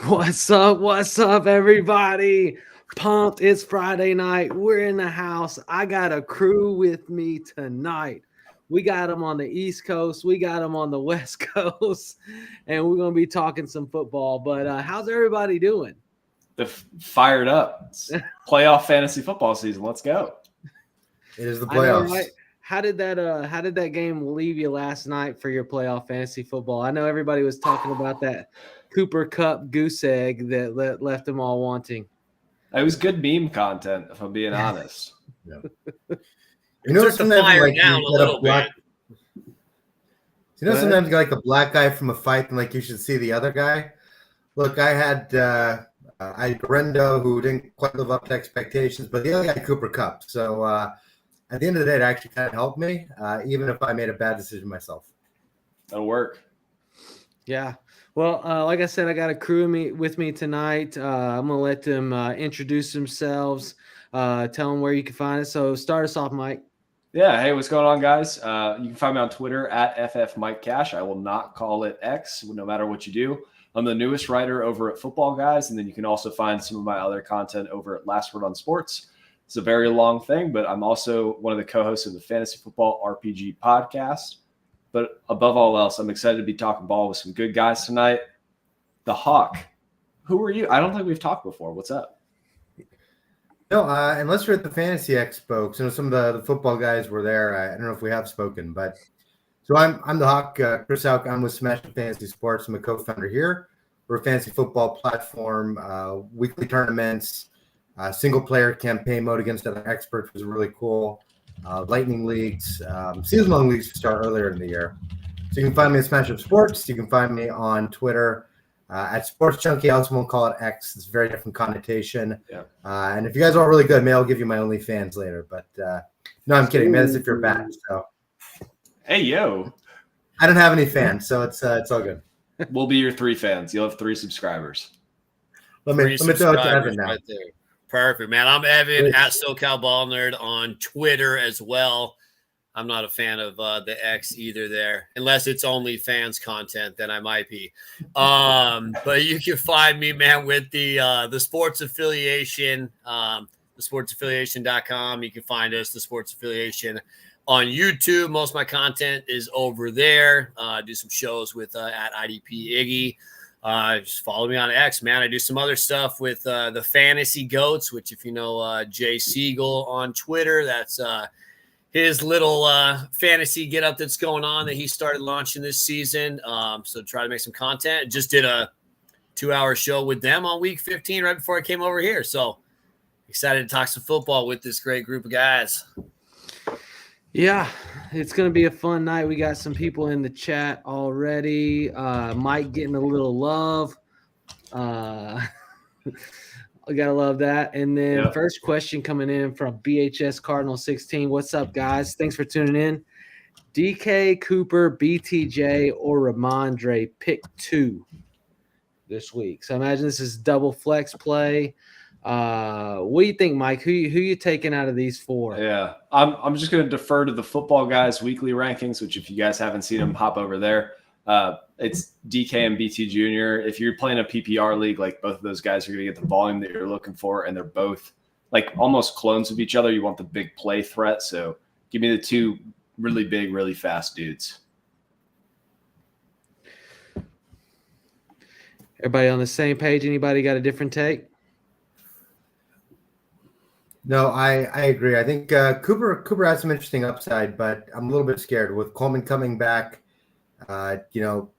What's up? What's up, everybody? Pumped. It's Friday night. We're in the house. I got a crew with me tonight. We got them on the East Coast. We got them on the West Coast. And we're going to be talking some football. But how's everybody doing? They're fired up. It's playoff fantasy football season. Let's go. It is the playoffs. I know, right? How did that game leave you last night for your playoff fantasy football? I know everybody was talking about that Cooper Kupp goose egg that left them all wanting. It was good meme content, if I'm being honest. Yeah. You know, sometimes like down a little bit. You know, sometimes you got like a black guy from a fight, and like you should see the other guy. Look, I had Rendo, who didn't quite live up to expectations, but the other guy, Cooper Kupp. So at the end of the day, it actually kind of helped me, even if I made a bad decision myself. That'll work. Yeah. Well, like I said, I got a crew with me tonight. I'm going to let them introduce themselves, tell them where you can find us. So start us off, Mike. Yeah. Hey, what's going on, guys? You can find me on Twitter at FFMikeCash. I will not call it X, no matter what you do. I'm the newest writer over at Football Guys, and then you can also find some of my other content over at Last Word on Sports. It's a very long thing, but I'm also one of the co-hosts of the Fantasy Football RPG podcast. But above all else, I'm excited to be talking ball with some good guys tonight. The Hauck. Who are you? I don't think we've talked before. What's up? No, unless you're at the Fantasy Expo. So some of the football guys were there. I don't know if we have spoken, but so I'm the Hauck, Chris Hauck. I'm with Smash Fantasy Sports. I'm a co-founder here. We're a fantasy football platform, weekly tournaments, single-player campaign mode against other experts was really cool. Lightning leagues, season-long leagues start earlier in the year. So you can find me at Smash Up Sports. You can find me on Twitter at Sports Junkie. I also won't call it X. It's a very different connotation. Yeah. And if you guys are really good, maybe I'll give you my OnlyFans later. But no, I'm kidding, man. That's if you're bad. So. Hey, yo. I don't have any fans, so it's all good. We'll be your 3 fans. You'll have 3 subscribers. Let me throw it to Evan now. Right there. Perfect, man. I'm Evan at SoCal Ball Nerd on Twitter as well. I'm not a fan of the X either there, unless it's only fans content, then I might be. But you can find me, man, with the Sports Affiliation, thesportsaffiliation.com. You can find us, the Sports Affiliation, on YouTube. Most of my content is over there. Do some shows with at IDP Iggy. Just follow me on X, man. I do some other stuff with the Fantasy Goats, which if you know Jay Siegel on Twitter, that's his little fantasy get up that's going on that he started launching this season. So try to make some content. Just did a 2-hour show with them on week 15 right before I came over here. So excited to talk some football with this great group of guys. Yeah, it's going to be a fun night. We got some people in the chat already. Mike getting a little love. I got to love that. And then First question coming in from BHS Cardinal 16. What's up, guys? Thanks for tuning in. DK, Cooper, BTJ, or Ramondre, pick 2 this week. So imagine this is double flex play. What do you think, Mike? Who you taking out of these 4? Yeah, I'm just going to defer to the Football Guys weekly rankings, which if you guys haven't seen them, hop over there. It's DK and BT Jr. If you're playing a PPR league, like both of those guys are going to get the volume that you're looking for, and they're both like almost clones of each other. You want the big play threat, so give me the 2 really big, really fast dudes. Everybody on the same page? Anybody got a different take? No, I agree. I think Cooper has some interesting upside, but I'm a little bit scared with Coleman coming back.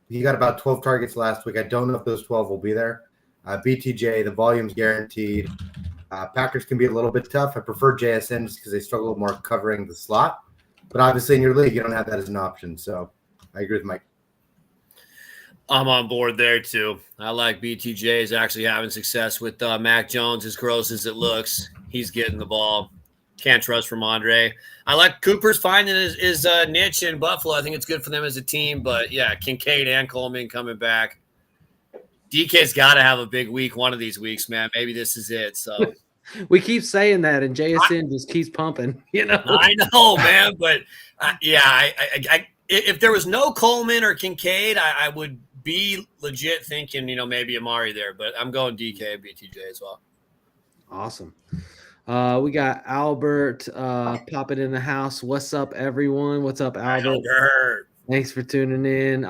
He got about 12 targets last week. I don't know if those 12 will be there. BTJ, the volume's guaranteed. Packers can be a little bit tough. I prefer JSN just because they struggle more covering the slot. But obviously in your league, you don't have that as an option. So I agree with Mike. I'm on board there too. I like BTJ is actually having success with Mac Jones. As gross as it looks, he's getting the ball. Can't trust Ramondre. I like Cooper's finding his niche in Buffalo. I think it's good for them as a team. But yeah, Kincaid and Coleman coming back. DK's got to have a big week one of these weeks, man. Maybe this is it. So we keep saying that, and JSN just keeps pumping. I know, man. But if there was no Coleman or Kincaid, I would be legit thinking, maybe Amari there, but I'm going DK and BTJ as well. Awesome. We got Albert popping in the house. What's up, everyone? What's up, Albert? Thanks for tuning in.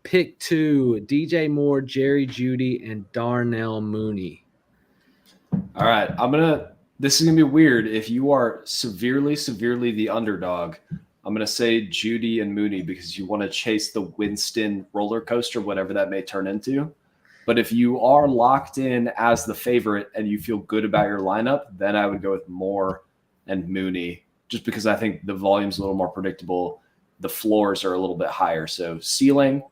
Pick 2, DJ Moore, Jerry Jeudy, and Darnell Mooney. All right. This is going to be weird. If you are severely the underdog, I'm going to say Jeudy and Mooney because you want to chase the Winston roller coaster, whatever that may turn into. But if you are locked in as the favorite and you feel good about your lineup, then I would go with Moore and Mooney just because I think the volume's a little more predictable. The floors are a little bit higher. So ceiling,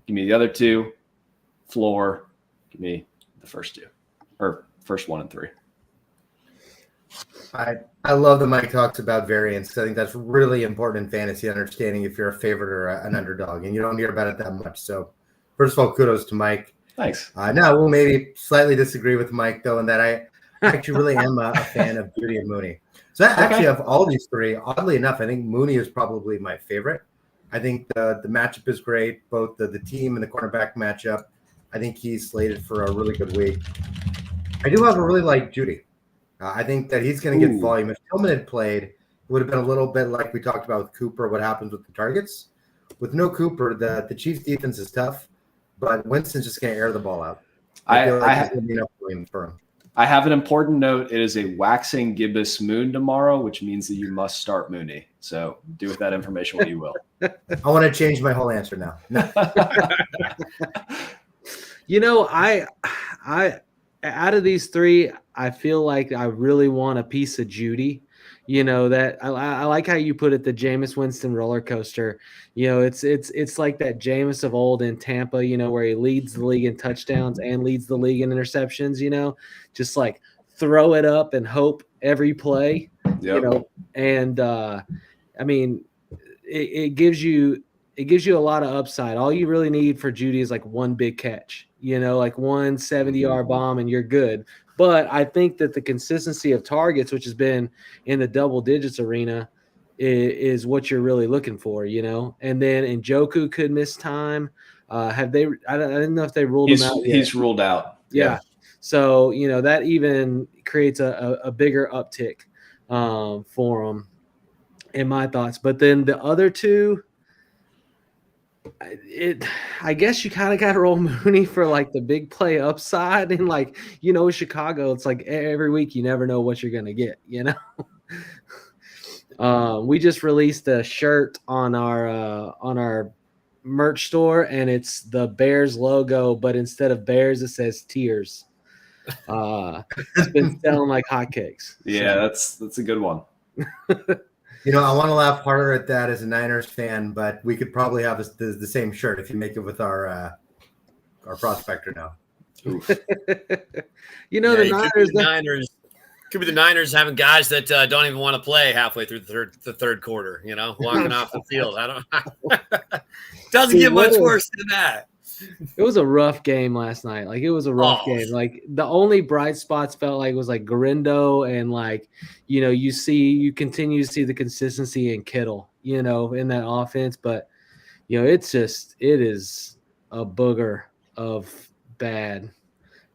give me the other 2. Floor, give me the first 2 or first 1 and 3. I love that Mike talks about variance. I think that's really important in fantasy, understanding if you're a favorite or an underdog, and you don't hear about it that much. So first of all, kudos to Mike. Thanks. Now we'll maybe slightly disagree with Mike, though, in that I actually really am a fan of Jeudy and Mooney. So actually, of all these 3, oddly enough, I think Mooney is probably my favorite. I think the matchup is great, both the team and the cornerback matchup. I think he's slated for a really good week. I do have a really like Jeudy. I think that he's going to get volume. If Tillman had played, it would have been a little bit like we talked about with Cooper, what happens with the targets. With no Cooper, the Chiefs defense is tough, but Winston's just going to air the ball out. I feel like there's going to be enough volume for him. I have an important note. It is a waxing gibbous moon tomorrow, which means that you must start Mooney. So do with that information what you will. I want to change my whole answer now. No. I out of these 3, I feel like I really want a piece of Jeudy. That I like how you put it, the Jameis Winston roller coaster. It's like that Jameis of old in Tampa, where he leads the league in touchdowns and leads the league in interceptions, just like throw it up and hope every play, and it gives you a lot of upside. All you really need for Jeudy is like one big catch, like one 70-yard bomb and you're good. But I think that the consistency of targets, which has been in the double digits arena, is what you're really looking for, And then Njoku could miss time. Have they? I didn't know if they ruled him out yet. He's ruled out. Yeah. So that even creates a bigger uptick for him, in my thoughts. But then the other 2. I guess you kind of got to roll Mooney for like the big play upside, and like Chicago, it's like every week you never know what you're gonna get. We just released a shirt on our merch store, and it's the Bears logo, but instead of bears, it says tears. It's been selling like hotcakes. Yeah, that's a good one. I want to laugh harder at that as a Niners fan, but we could probably have the same shirt if you make it with our prospector now. The Niners. Could be the Niners having guys that don't even want to play halfway through the third quarter. Walking off the field. Doesn't get much worse than that. It was a rough game last night. Like, it was a rough game. Like, the only bright spots felt like was like Garindo, and like, you continue to see the consistency in Kittle, in that offense. But, it is a booger of bad.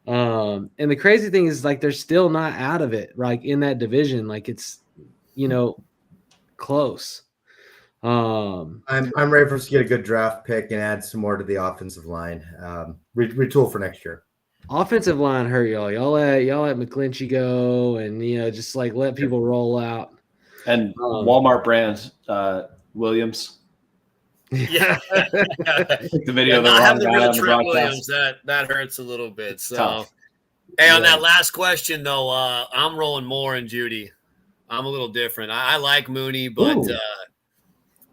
And the crazy thing is, like, they're still not out of it, like, in that division. Like, it's, close. I'm ready for us to get a good draft pick and add some more to the offensive line. Retool for next year. Offensive line hurt y'all. Y'all let McClinchy go, and just like let people roll out. And Walmart brand Williams. Yeah, the video of the not wrong having the guy real on the Trent broadcast. Williams, that hurts a little bit. So, Tough. Hey, on that last question though, I'm rolling Moore and Jeudy. I'm a little different. I like Mooney, but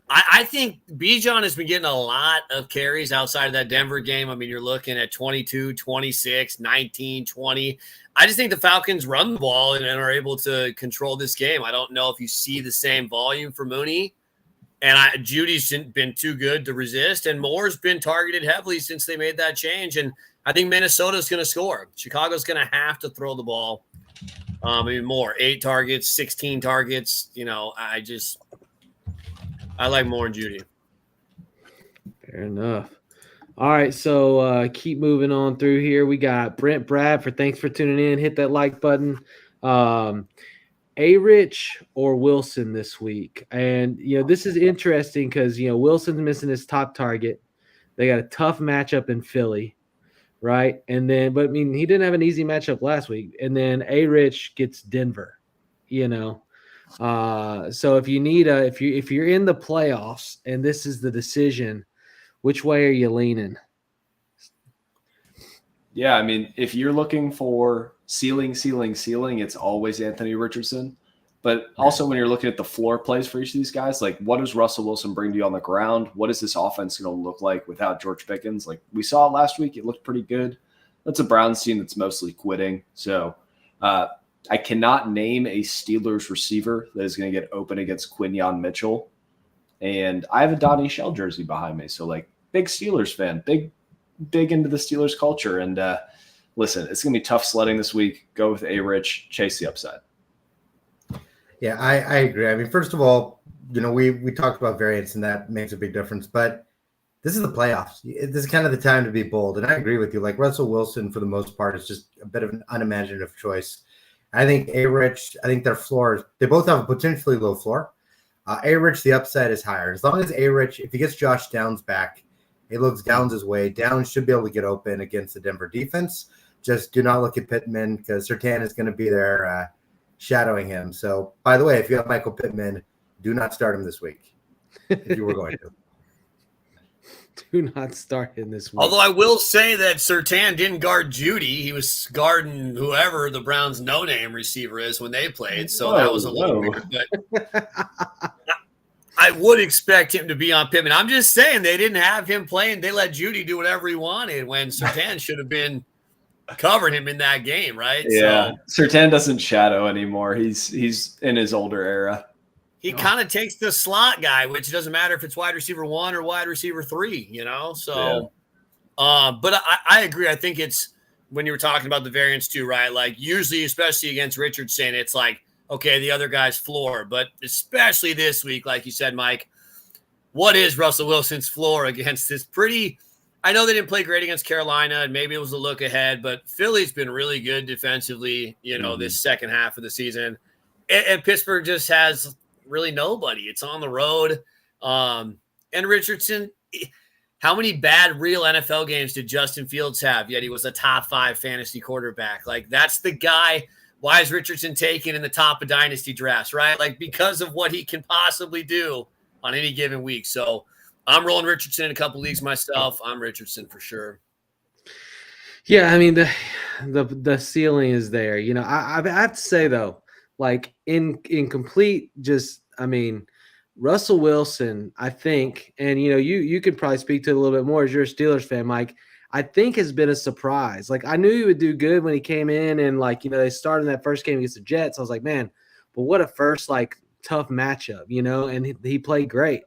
I think Bijan has been getting a lot of carries outside of that Denver game. I mean, you're looking at 22, 26, 19, 20. I just think the Falcons run the ball and are able to control this game. I don't know if you see the same volume for Mooney. And Judy's been too good to resist. And Moore's been targeted heavily since they made that change. And I think Minnesota's going to score. Chicago's going to have to throw the ball. More, 8 targets, 16 targets. I like Moore and Jeudy. Fair enough. All right, so keep moving on through here. We got Brent Bradford. Thanks for tuning in. Hit that like button. A-Rich or Wilson this week? And, this is interesting because, Wilson's missing his top target. They got a tough matchup in Philly, right? And then, but I mean, he didn't have an easy matchup last week. And then A-Rich gets Denver, So if you need if you're in the playoffs and this is the decision, which way are you leaning? Yeah, I mean, if you're looking for ceiling, it's always Anthony Richardson. But also when you're looking at the floor plays for each of these guys, like what does Russell Wilson bring to you on the ground? What is this offense going to look like without George Pickens? Like we saw last week, it looked pretty good. That's a Browns team that's mostly quitting. So I cannot name a Steelers receiver that is going to get open against Quinyon Mitchell. And I have a Donnie Shell jersey behind me. So like big Steelers fan, big into the Steelers culture. And listen, it's going to be tough sledding this week. Go with A-Rich, chase the upside. Yeah, I agree. I mean, first of all, we talked about variance and that makes a big difference, but this is the playoffs. This is kind of the time to be bold. And I agree with you. Like Russell Wilson, for the most part, is just a bit of an unimaginative choice. I think A-Rich, I think their floor, they both have a potentially low floor. A-Rich, the upside is higher. As long as A-Rich, if he gets Josh Downs back, it looks Downs' way. Downs should be able to get open against the Denver defense. Just do not look at Pittman because Surtain is going to be there shadowing him. So, by the way, if you have Michael Pittman, do not start him this week if you were going to. Do not start him this week. Although I will say that Surtain didn't guard Judy. He was guarding whoever the Browns' no-name receiver is when they played. So that was a little weird. But I would expect him to be on Pittman. I'm just saying they didn't have him playing. They let Judy do whatever he wanted when Surtain should have been covering him in that game, right? Yeah, so, Surtain doesn't shadow anymore. He's in his older era. He kind of takes the slot guy, which doesn't matter if it's wide receiver 1 or wide receiver 3, So, but I agree. I think it's when you were talking about the variance too, right? Like usually, especially against Richardson, it's like, okay, the other guy's floor. But especially this week, like you said, Mike, what is Russell Wilson's floor against this pretty – I know they didn't play great against Carolina, and maybe it was a look ahead, but Philly's been really good defensively, this second half of the season. And Pittsburgh just has really nobody. It's on the road. And Richardson, how many bad real NFL games did Justin Fields have? Yet he was a top 5 fantasy quarterback. Like, that's the guy. Why is Richardson taken in the top of dynasty drafts, right? Like, because of what he can possibly do on any given week. So I'm rolling Richardson in a couple leagues myself. I'm Richardson for sure. Yeah, I mean, the ceiling is there. I have to say, though, like in complete Russell Wilson, I think, and you could probably speak to it a little bit more as you're a Steelers fan, Mike, I think has been a surprise. Like I knew he would do good when he came in and they started in that first game against the Jets. I was like, man, but what a first tough matchup, and he played great.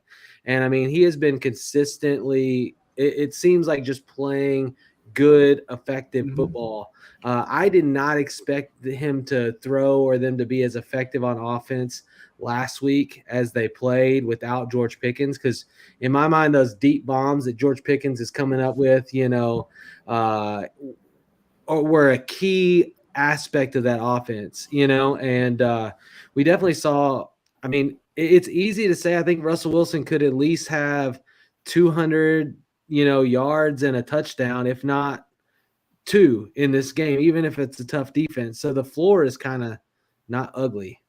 And I mean, he has been consistently, it seems like just playing good, effective football. I did not expect him to throw or them to be as effective on offense last week as they played without George Pickens, because in my mind, those deep bombs that George Pickens is coming up with, were a key aspect of that offense, and we definitely saw. I mean, it's easy to say I think Russell Wilson could at least have 200, yards and a touchdown, if not 2 in this game, even if it's a tough defense. So the floor is kind of not ugly.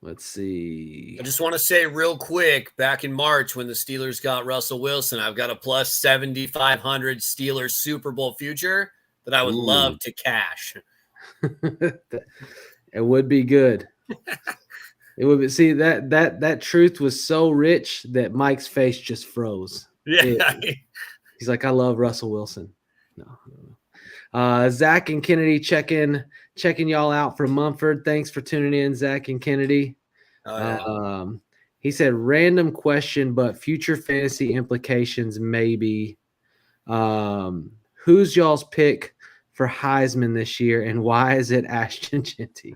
Let's see. I just want to say real quick, back in March when the Steelers got Russell Wilson, I've got a plus 7,500 Steelers Super Bowl future that I would love to cash. It would be good. It would be. See, that truth was so rich that Mike's face just froze. Yeah. He's like, I love Russell Wilson. No. Zach and Kennedy checking y'all out from Mumford. Thanks for tuning in, Zach and Kennedy. He said, random question, but future fantasy implications maybe. Who's y'all's pick for Heisman this year, and why is it Ashton Jeanty?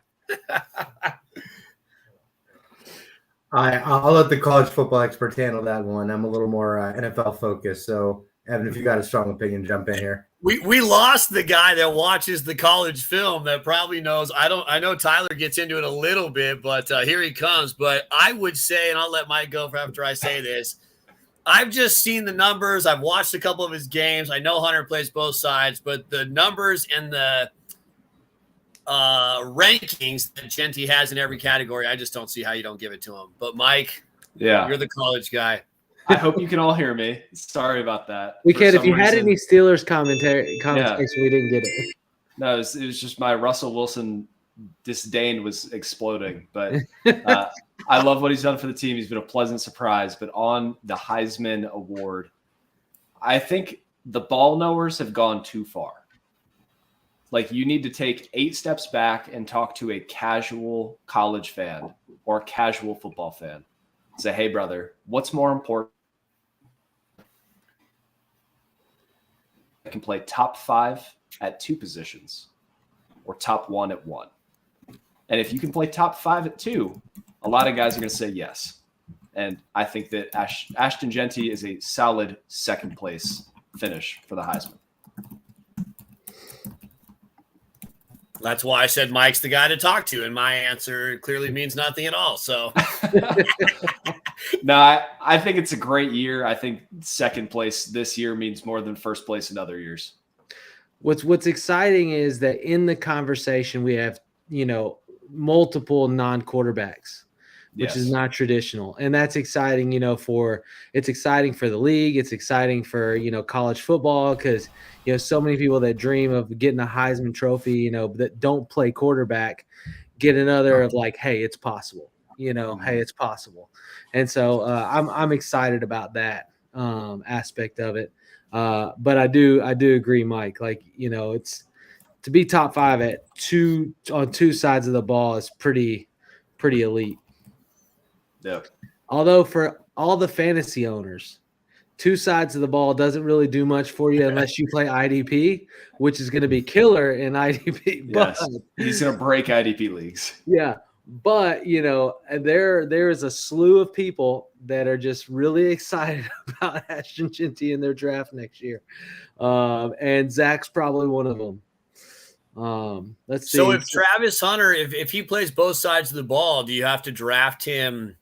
I'll let the college football experts handle that one. I'm a little more NFL focused. So, Evan, if you got a strong opinion, jump in here. We lost the guy that watches the college film that probably knows. I know Tyler gets into it a little bit, but here he comes. But I would say, and I'll let Mike go for after I say this, I've just seen the numbers. I've watched a couple of his games. I know Hunter plays both sides, but the numbers and the rankings that Genty has in every category, I just don't see how you don't give it to him. But Mike, you're the college guy. I hope you can all hear me. Sorry about that. We can. If you had any Steelers conversation, we didn't get it. No, it was just my Russell Wilson disdain was exploding. But I love what he's done for the team. He's been a pleasant surprise. But on the Heisman Award, I think the ball knowers have gone too far. Like, you need to take 8 steps back and talk to a casual college fan or a casual football fan. Say, hey, brother, what's more important? I can play top 5 at 2 positions or top 1 at 1. And if you can play top 5 at 2, a lot of guys are going to say yes. And I think that Ashton Genty is a solid second place finish for the Heisman. That's why I said Mike's the guy to talk to, and my answer clearly means nothing at all. So, no, I think it's a great year. I think second place this year means more than first place in other years. What's exciting is that in the conversation we have, multiple non-quarterbacks, which is not traditional, and that's exciting. It's exciting for the league. It's exciting for college football because so many people that dream of getting a Heisman Trophy, that don't play quarterback, get another of like, hey, it's possible. Hey, it's possible, and so I'm excited about that aspect of it. But I do agree, Mike. Like it's to be top 5 on 2 sides of the ball is pretty elite. Yeah. Although for all the fantasy owners, 2 sides of the ball doesn't really do much for you unless you play IDP, which is going to be killer in IDP. Yes. But, he's going to break IDP leagues. Yeah. But, there is a slew of people that are just really excited about Ashton Genty in their draft next year. And Zach's probably one of them. Let's see. So if Travis Hunter, if he plays both sides of the ball, do you have to draft him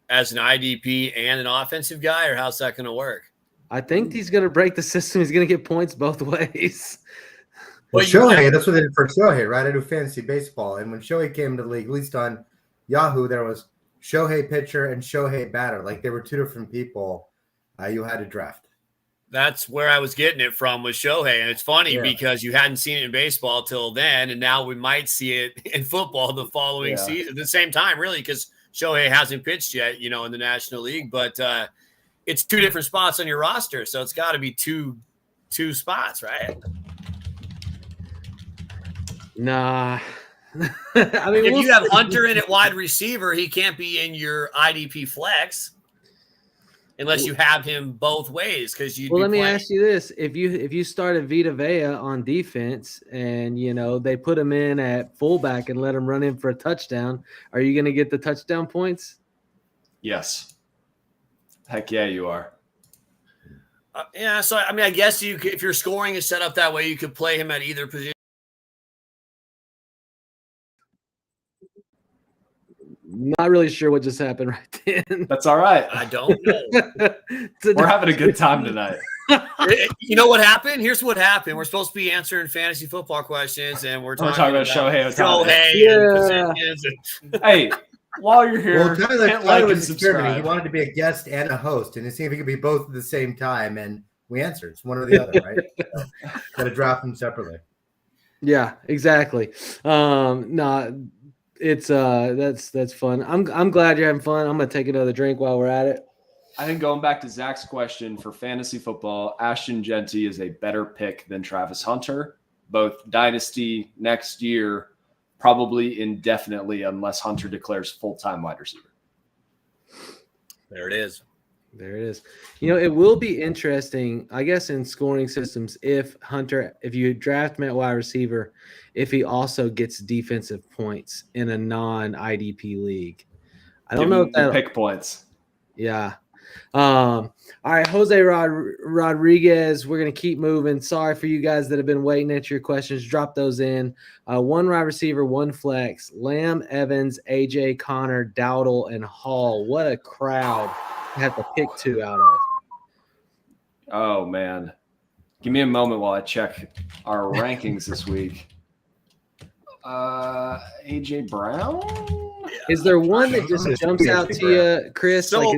as an IDP and an offensive guy, or how's that going to work? I think he's going to break the system. He's going to get points both ways. Well, Shohei, that's what they did for Shohei, right? I do fantasy baseball. And when Shohei came to the league, at least on Yahoo, there was Shohei pitcher and Shohei batter. Like, they were 2 different people you had to draft. That's where I was getting it from with Shohei. And it's funny because you hadn't seen it in baseball till then, and now we might see it in football the following season at the same time, really, because Shohei hasn't pitched yet, in the National League. But it's 2 different spots on your roster, so it's got to be two spots, right? Nah. If you have Hunter in at wide receiver, he can't be in your IDP flex unless you have him both ways. Let me ask you this: if you started Vita Vea on defense and they put him in at fullback and let him run in for a touchdown, are you going to get the touchdown points? Yes. Heck yeah, you are. So I guess if your scoring is set up that way, you could play him at either position. Not really sure what just happened right then. That's all right. I don't know. We're having a good time tonight. You know what happened? Here's what happened. We're supposed to be answering fantasy football questions, and we're talking about Shohei and positions. Hey, while you're here, Tyler was experimenting. He wanted to be a guest and a host, and to see if he could be both at the same time, and we answered. It's one or the other, right? Got to drop them separately. Yeah, exactly. It's that's fun. I'm glad you're having fun. I'm gonna take another drink while we're at it. I think going back to Zach's question for fantasy football, Ashton Genty is a better pick than Travis Hunter, both dynasty next year, probably indefinitely unless Hunter declares full-time wide receiver. There it is. It will be interesting, I guess, in scoring systems if you draft him at wide receiver, if he also gets defensive points in a non-IDP league. I don't know if the that pick points. Yeah. All right, Jose Rodriguez, we're going to keep moving. Sorry for you guys that have been waiting at your questions. Drop those in. One wide receiver, one flex. Lamb, Evans, AJ, Connor, Dowdle, and Hall. What a crowd to have to pick 2 out of. Oh, man. Give me a moment while I check our rankings this week. AJ Brown? Is there one that just jumps out to you, Chris? So-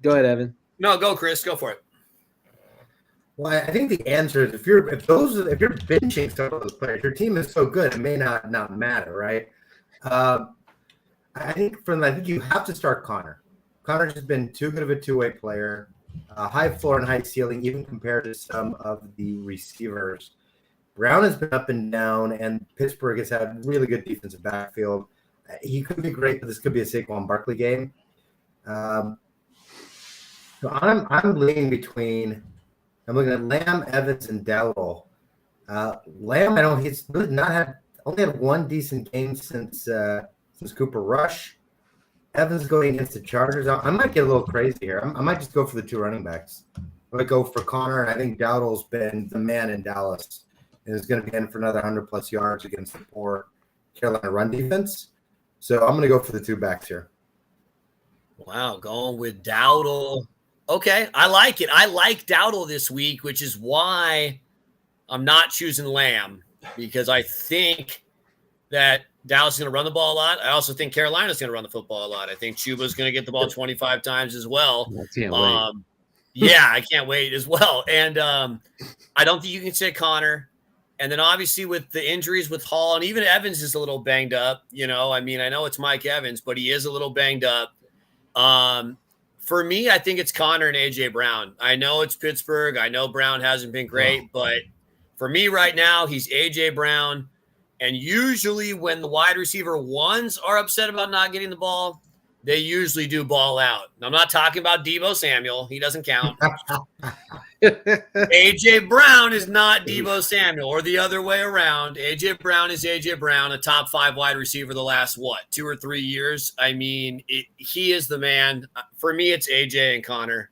Go ahead, Evan. No, go, Chris. Go for it. Well, I think the answer is if you're benching some of those players, your team is so good, it may not matter, right? I think you have to start Connor. Connor's just been too good of a two-way player, high floor and high ceiling, even compared to some of the receivers. Brown has been up and down, and Pittsburgh has had really good defensive backfield. He could be great, but this could be a Saquon Barkley game. So I'm leaning between. I'm looking at Lamb, Evans, and Dowdle. Lamb, I know he's really only had one decent game since Cooper Rush. Evans going against the Chargers. I might get a little crazy here. I might just go for the 2 running backs. I might go for Connor, and I think Dowdle's been the man in Dallas and is going to be in for another 100+ yards against the poor Carolina run defense. So I'm going to go for the 2 backs here. Wow, going with Dowdle. Okay, I like it. I like Dowdle this week, which is why I'm not choosing Lamb, because I think that Dallas is going to run the ball a lot. I also think Carolina's going to run the football a lot. I think Chuba's going to get the ball 25 times as well. I can't wait. Yeah, I can't wait as well. And I don't think you can say Connor. And then obviously with the injuries with Hall, and even Evans is a little banged up. I know it's Mike Evans, but he is a little banged up. For me, I think it's Connor and AJ Brown. I know it's Pittsburgh. I know Brown hasn't been great, but for me right now, he's AJ Brown. And usually when the wide receiver ones are upset about not getting the ball, they usually do ball out. And I'm not talking about Deebo Samuel. He doesn't count. AJ Brown is not Deebo Samuel, or the other way around. AJ Brown is AJ Brown, a top 5 wide receiver the last, 2 or 3 years? I mean, he is the man. For me, it's AJ and Connor.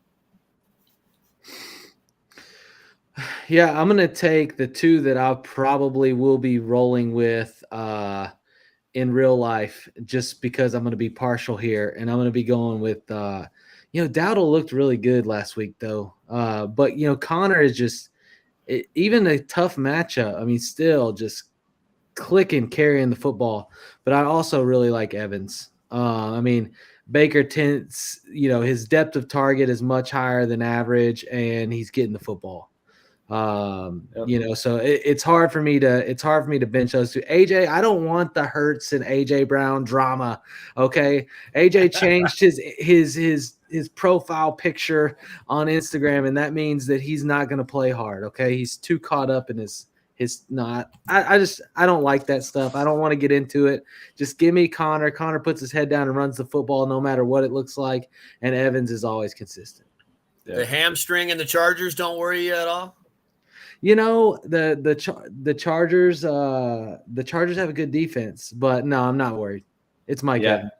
Yeah, I'm going to take the 2 that I probably will be rolling with in real life, just because I'm going to be partial here, and I'm going to be going with Dowdle looked really good last week, though. But Connor is just even a tough matchup. I mean, still just clicking, carrying the football. But I also really like Evans. Baker tends, his depth of target is much higher than average, and he's getting the football. So it's hard for me to bench those 2. AJ, I don't want the Hurts and AJ Brown drama. Okay, AJ changed his profile picture on Instagram, and that means that he's not going to play hard. Okay, he's too caught up in his not. I don't like that stuff. I don't want to get into it. Just give me Connor. Connor puts his head down and runs the football no matter what it looks like, and Evans is always consistent. Yeah. The hamstring and the Chargers don't worry you at all? The Chargers have a good defense, but no, I'm not worried. It's Mike Evans.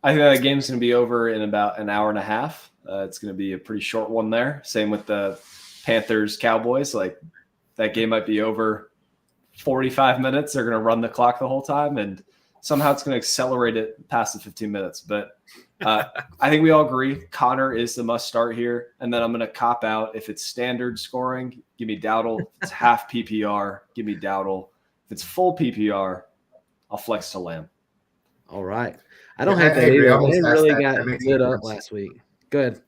I think that game's going to be over in about an hour and a half. It's going to be a pretty short one there. Same with the Panthers Cowboys. Like, that game might be over 45 minutes. They're going to run the clock the whole time, and somehow it's going to accelerate it past the 15 minutes. But I think we all agree Connor is the must start here. And then I'm going to cop out. If it's standard scoring, give me Dowdle. If it's half PPR, give me Dowdle. If it's full PPR, I'll flex to Lamb. All right. I don't hate that either. They really got lit up last week. Go ahead.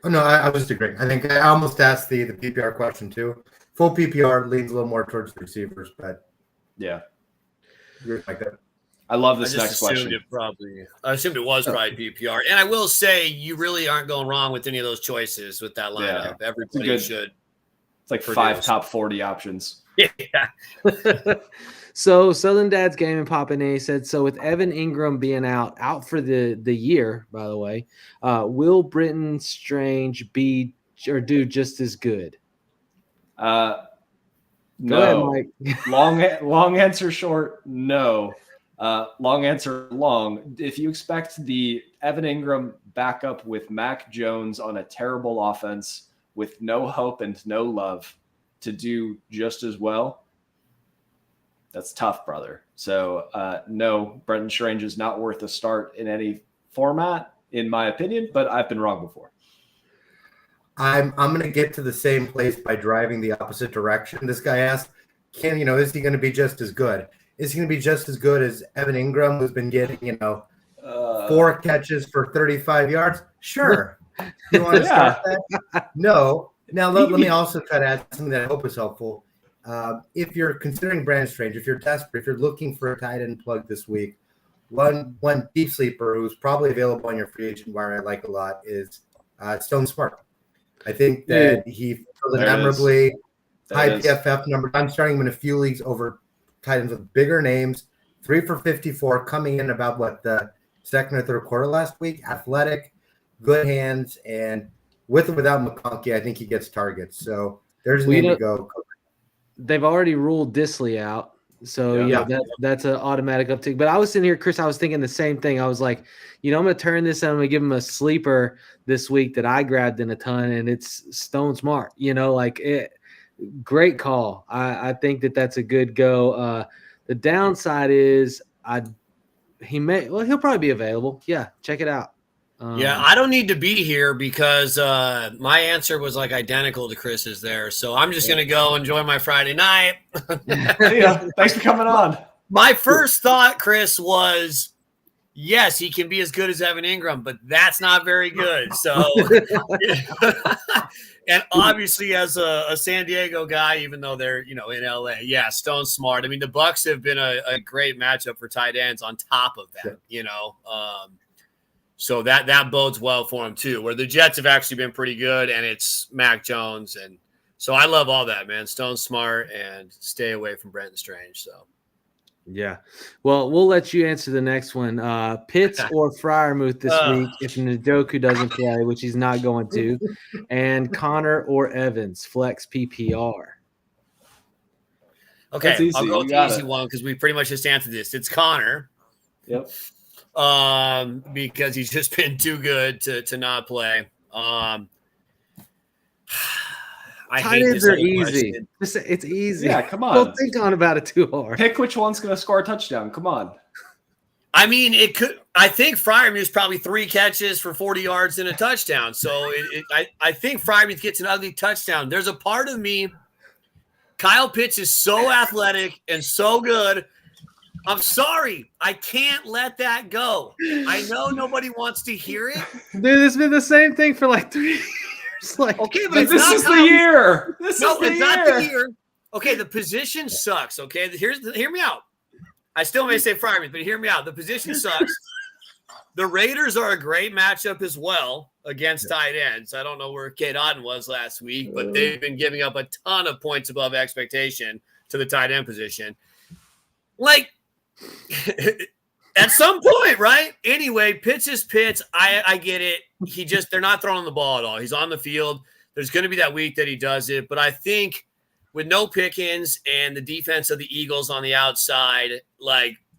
Oh, no, I was just agreeing. I think I almost asked the PPR question too. Full PPR leans a little more towards the receivers, but yeah. Like that. I love this next question. I assumed it was probably PPR. And I will say you really aren't going wrong with any of those choices with that lineup. Yeah. Everybody should. It's like 5 top 40 options. Yeah. So Southern Dad's Game and Papa Nay said, so with Evan Ingram being out for the year, by the way, will Britton Strange do just as good? No. Ahead, Mike. long answer short, no. Long answer long. If you expect the Evan Ingram backup with Mac Jones on a terrible offense with no hope and no love to do just as well, that's tough, brother. So no, Brenton Strange is not worth a start in any format, in my opinion, but I've been wrong before. I'm going to get to the same place by driving the opposite direction. This guy asked, is he going to be just as good? Is he going to be just as good as Evan Ingram, who's been getting, 4 catches for 35 yards? Sure. You want to start that? No. Now, let me also try to add something that I hope is helpful. If you're considering Brandon Strange, if you're desperate, if you're looking for a tight end plug this week, one deep sleeper who's probably available on your free agent wire I like a lot is Stone Smart. I think that he filled an admirably high PFF number. I'm starting him in a few leagues over tight ends with bigger names. 3 for 54, coming in about the second or third quarter last week. Athletic, good hands, and with or without McConkey, I think he gets targets. So there's a name to go. They've already ruled Disley out. So, that's an automatic uptick. But I was sitting here, Chris, I was thinking the same thing. I was like, I'm going to turn this and I'm going to give him a sleeper this week that I grabbed in a ton, and it's Stone Smart. Great call. I think that's a good go. The downside is he'll probably be available. Yeah, check it out. I don't need to be here because my answer was identical to Chris's there. So I'm just going to go enjoy my Friday night. Thanks for coming on. My first thought, Chris, was yes, he can be as good as Evan Ingram, but that's not very good. So, and obviously as a San Diego guy, even though they're, in LA, Stone Smart. I mean, the Bucs have been a great matchup for tight ends on top of that, so that bodes well for him too, where the Jets have actually been pretty good, and it's Mac Jones. And so I love all that, man. Stone Smart, and stay away from Brenton Strange. So, yeah. Well, we'll let you answer the next one. Pitts or Freiermuth this week if Njoku doesn't play, which he's not going to. And Connor or Evans, flex PPR. Okay, I'll go with the easy one because we pretty much just answered this. It's Connor. Yep. Because he's just been too good to not play. I Tight ends are easy. It's easy. Yeah, come on. Don't think on about it too hard. Pick which one's going to score a touchdown. Come on. I mean, it could. I think Freiermuth is probably 3 catches for 40 yards and a touchdown. So I think Freiermuth gets an ugly touchdown. There's a part of me. Kyle Pitts is so athletic and so good. I'm sorry. I can't let that go. I know nobody wants to hear it. Dude, it's been the same thing for 3 years. Okay, but this is the year. It's not the year. Okay, the position sucks. Okay, hear me out. I still may say Freiermuth, but hear me out. The position sucks. The Raiders are a great matchup as well against tight ends. I don't know where Cade Otton was last week, but they've been giving up a ton of points above expectation to the tight end position. At some point, right? Anyway, Pitts is Pitts. I get it. They're not throwing the ball at all. He's on the field. There's going to be that week that he does it. But I think with no Pickens and the defense of the Eagles on the outside,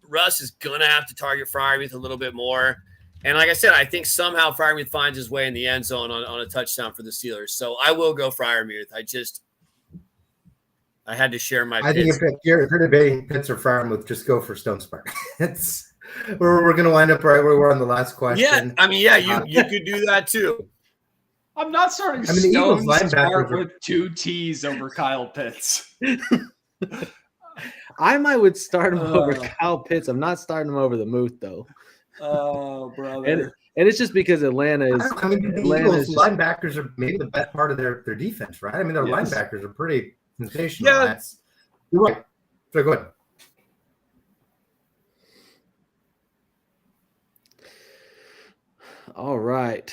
Russ is going to have to target Freiermuth a little bit more. And like I said, I think somehow Freiermuth finds his way in the end zone on a touchdown for the Steelers. So I will go Freiermuth. I had to share my. I think if you're debating Pitts or Freiermuth, just go for Stone Smart. We're going to wind up right where we were on the last question. Yeah, I mean, you could do that too. I'm not starting Stone Smart with 2 T's over Kyle Pitts. I would start him over Kyle Pitts. I'm not starting him over the Muth though. Oh, brother. And it's just because Atlanta is. I mean, the Eagles linebackers are maybe the best part of their defense, right? I mean, their linebackers are pretty sensational. Yeah, you're right. So go ahead. All right.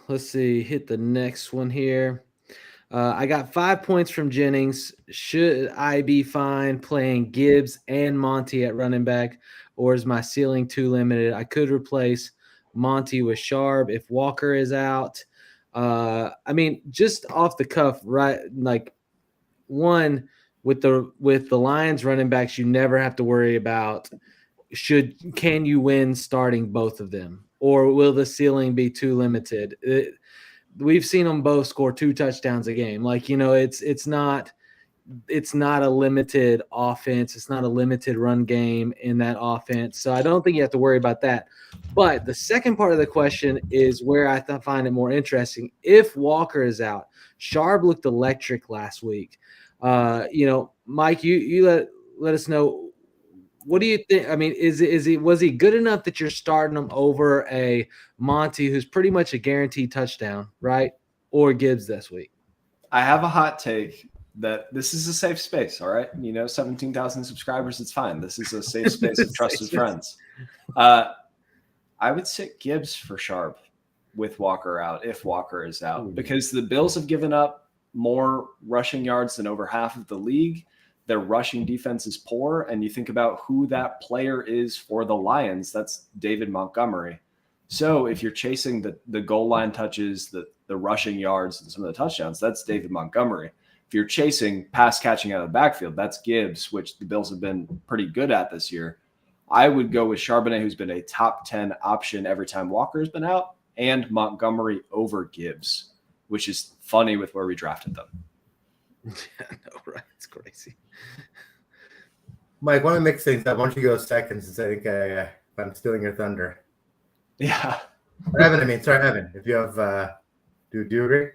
Let's see. Hit the next one here. I got 5 points from Jennings. Should I be fine playing Gibbs and Monty at running back, or is my ceiling too limited? I could replace Monty with Sharp if Walker is out. I mean, just off the cuff, right? One, with the Lions running backs, you never have to worry about can you win starting both of them, or will the ceiling be too limited? We've seen them both score 2 touchdowns a game. Like, it's not a limited offense. It's not a limited run game in that offense. So I don't think you have to worry about that. But the second part of the question is where I find it more interesting. If Walker is out, Sharp looked electric last week. Mike, you let us know. What do you think? I mean, was he good enough that you're starting him over a Monty, who's pretty much a guaranteed touchdown, right? Or Gibbs this week? I have a hot take that this is a safe space. All right. 17,000 subscribers. It's fine. This is a safe space of trusted friends. I would sit Gibbs for Sharp with Walker out, if Walker is out, because the Bills have given up more rushing yards than over half of the league. Their rushing defense is poor. And you think about who that player is for the Lions, that's David Montgomery. So if you're chasing the goal line touches, the rushing yards, and some of the touchdowns, that's David Montgomery. If you're chasing pass catching out of the backfield, that's Gibbs, which the Bills have been pretty good at this year. I would go with Charbonnet, who's been a top 10 option every time Walker's been out, and Montgomery over Gibbs, which is funny with where we drafted them. Yeah, I know, right? It's crazy. Mike, want to mix things up? Why don't you go second, since I think I'm stealing your thunder? Yeah. Evan, if you have, do you agree?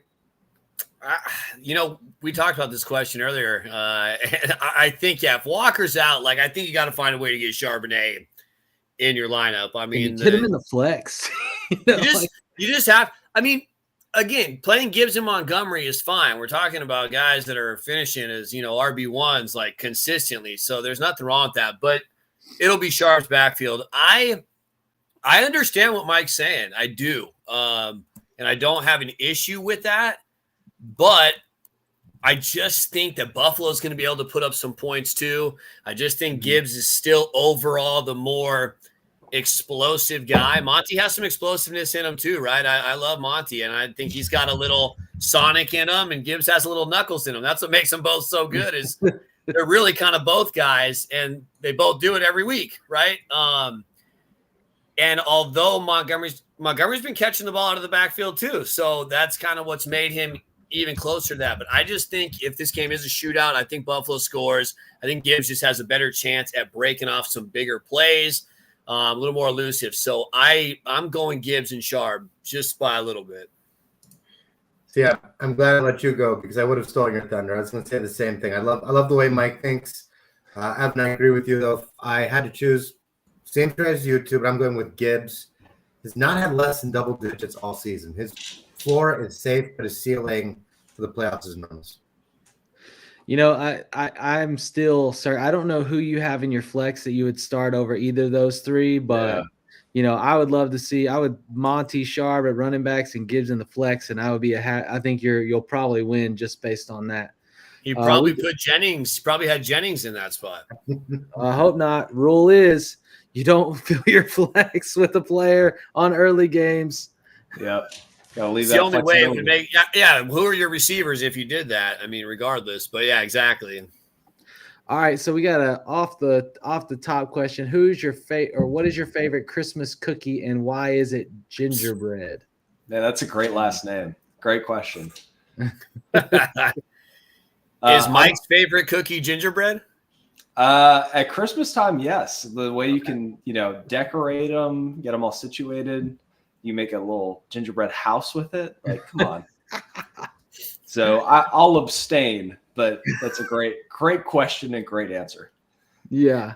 We talked about this question earlier. And I think, if Walker's out, I think you got to find a way to get Charbonnet in your lineup. I mean, hit him in the flex. You just have. I mean, again, playing Gibbs and Montgomery is fine. We're talking about guys that are finishing as RB1s consistently. So there's nothing wrong with that. But it'll be Sharp's backfield. I understand what Mike's saying. I do, and I don't have an issue with that. But I just think that Buffalo's going to be able to put up some points too. I just think Gibbs is still overall the more explosive guy. Monty has some explosiveness in him too, right? I love Monty, and I think he's got a little Sonic in him, and Gibbs has a little Knuckles in him. That's what makes them both so good, is they're really kind of both guys, and they both do it every week, right? And although Montgomery's been catching the ball out of the backfield too, so that's kind of what's made him even closer to that. But I just think if this game is a shootout, I think Buffalo scores. I think Gibbs just has a better chance at breaking off some bigger plays, a little more elusive. So I'm going Gibbs and Sharp just by a little bit. So yeah, I'm glad I let you go, because I would have stolen your thunder. I was going to say the same thing. I love the way Mike thinks. Evan, I agree with you, though. If I had to choose, same choice as you two, but I'm going with Gibbs. He's not had less than double digits all season. His floor is safe, but his ceiling for the playoffs is enormous. I'm still sorry. I don't know who you have in your flex that you would start over either of those three, but I would love to see. I would Monty, Sharp at running backs, and Gibbs in the flex, and I would be I think you'll probably win just based on that. He probably put Jennings. Probably had Jennings in that spot. I hope not. Rule is you don't fill your flex with a player on early games. Yep. Gotta leave it's that the only way it would flexibility. make. Yeah. Who are your receivers if you did that? I mean, regardless. But yeah, exactly. All right, so we got a off the top question. Who's your what is your favorite Christmas cookie, and why is it gingerbread? Yeah, that's a great last name. Great question. Is Mike's favorite cookie gingerbread? At Christmas time, yes. The way you can, decorate them, get them all situated. You make a little gingerbread house with it. Like, come on. So I'll abstain, but that's a great question and great answer. Yeah,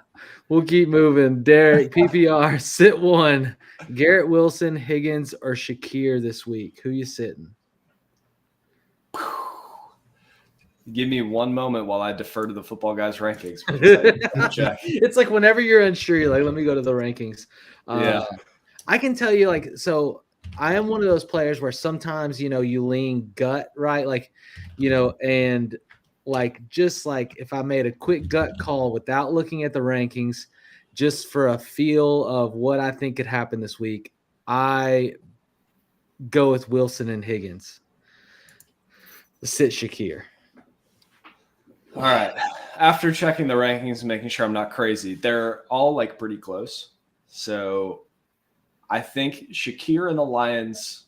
we'll keep moving. Derek, PPR, sit one. Garrett Wilson, Higgins, or Shakir this week? Who you sitting? Give me one moment while I defer to the football guys' rankings. Check. It's like whenever you're unsure, you're like, let me go to the rankings. Yeah. I can tell you, so I am one of those players where sometimes, you lean gut, right? And just if I made a quick gut call without looking at the rankings, just for a feel of what I think could happen this week, I go with Wilson and Higgins. Sit Shakir. All right. after checking the rankings and making sure I'm not crazy, they're all like pretty close. So I think Shakir and the Lions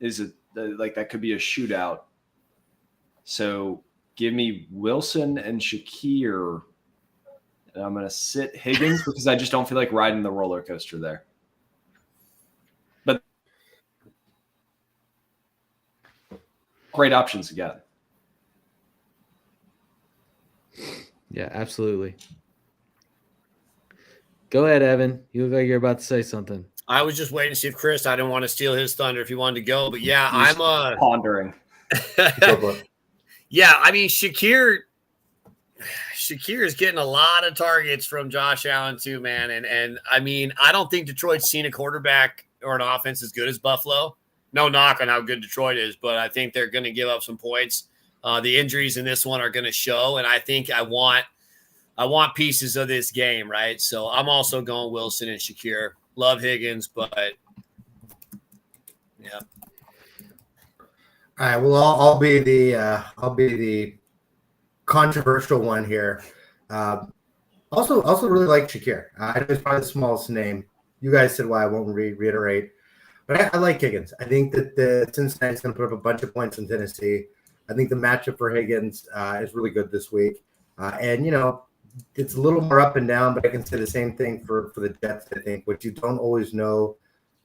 is like that could be a shootout. So give me Wilson and Shakir. And I'm going to sit Higgins because I just don't feel like riding the roller coaster there. But great options again. Yeah, absolutely. Go ahead, Evan. You look like you're about to say something. I was just waiting to see if Chris, I didn't want to steal his thunder if he wanted to go. But yeah, I'm pondering. Yeah, I mean, Shakir is getting a lot of targets from Josh Allen too, man. And I mean, I don't think Detroit's seen a quarterback or an offense as good as Buffalo. No knock on how good Detroit is, but I think they're going to give up some points. The injuries in this one are going to show, and I think I want pieces of this game, right? So I'm also going Wilson and Shakir. Love Higgins, but yeah. All right. Well, I'll be the controversial one here. Also really like Shakir. I know he's probably the smallest name. You guys said why I won't reiterate, but I like Higgins. I think that the Cincinnati's going to put up a bunch of points in Tennessee. I think the matchup for Higgins is really good this week, and it's a little more up and down, but I can say the same thing for the Jets, I think, which you don't always know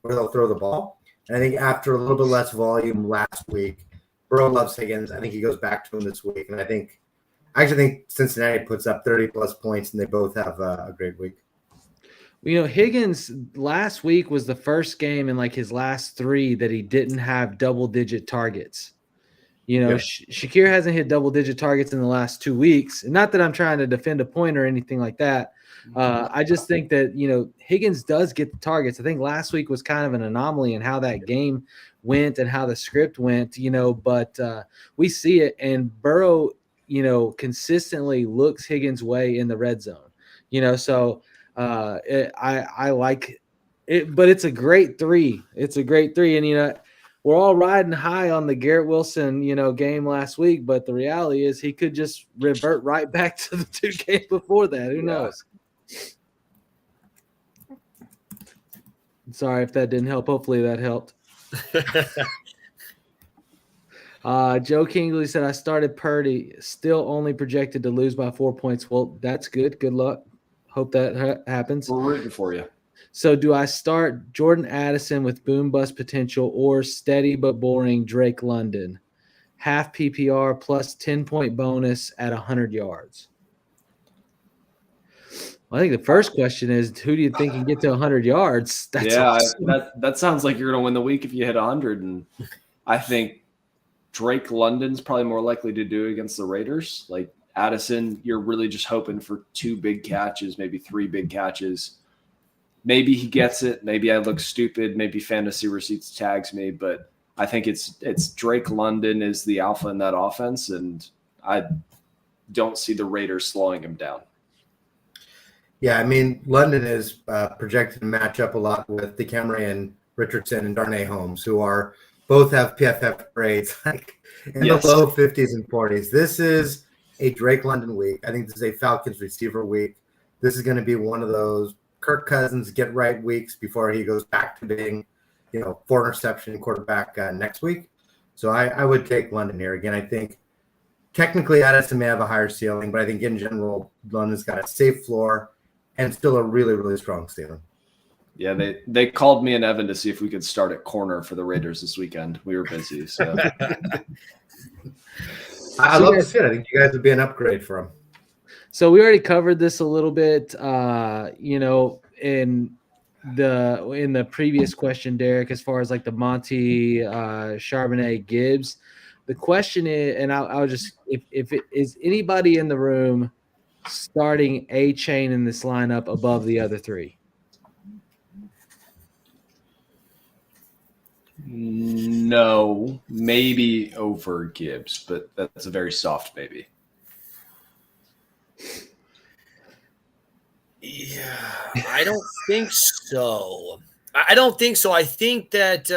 where they'll throw the ball. And I think after a little bit less volume last week, Burrow loves Higgins. I think he goes back to him this week. And I actually think Cincinnati puts up 30-plus points, and they both have a great week. Higgins last week was the first game in like his last 3 that he didn't have double-digit targets. Shakir hasn't hit double-digit targets in the last 2 weeks. And not that I'm trying to defend a point or anything like that. I just think that, Higgins does get the targets. I think last week was kind of an anomaly in how that game went and how the script went, but we see it. And Burrow, consistently looks Higgins' way in the red zone, so I like it, but it's a great 3. It's a great 3. And, we're all riding high on the Garrett Wilson, game last week, but the reality is he could just revert right back to the 2 games before that. Who knows? Sorry if that didn't help. Hopefully that helped. Joe Kingley said, I started Purdy, still only projected to lose by 4 points. Well, that's good. Good luck. Hope that happens. We're rooting for you. So do I start Jordan Addison with boom bust potential or steady but boring Drake London? Half PPR plus 10-point bonus at 100 yards. Well, I think the first question is, who do you think can get to 100 yards? That's awesome. That sounds like you're going to win the week if you hit 100. And I think Drake London's probably more likely to do against the Raiders. Like Addison, you're really just hoping for 2 big catches, maybe 3 big catches. Maybe he gets it. Maybe I look stupid. Maybe fantasy receipts tags me. But I think it's Drake London is the alpha in that offense, and I don't see the Raiders slowing him down. Yeah, I mean, London is projected to match up a lot with DeCamerion Richardson and Darnay Holmes, who both have PFF grades like in the low 50s and 40s. This is a Drake London week. I think this is a Falcons receiver week. This is going to be one of those Kirk Cousins get right weeks before he goes back to being, 4 interception quarterback next week. So I would take London here. Again, I think technically Addison may have a higher ceiling, but I think in general, London's got a safe floor and still a really, really strong ceiling. Yeah, they called me and Evan to see if we could start at corner for the Raiders this weekend. We were busy. So I love to see it. I think you guys would be an upgrade for him. So we already covered this a little bit, in the previous question, Derek, as far as like the Monty Charbonnet Gibbs. The question is, and I'll just if it is anybody in the room starting a chain in this lineup above the other 3? No, maybe over Gibbs, but that's a very soft maybe. Yeah, I don't think so. I don't think so. I think that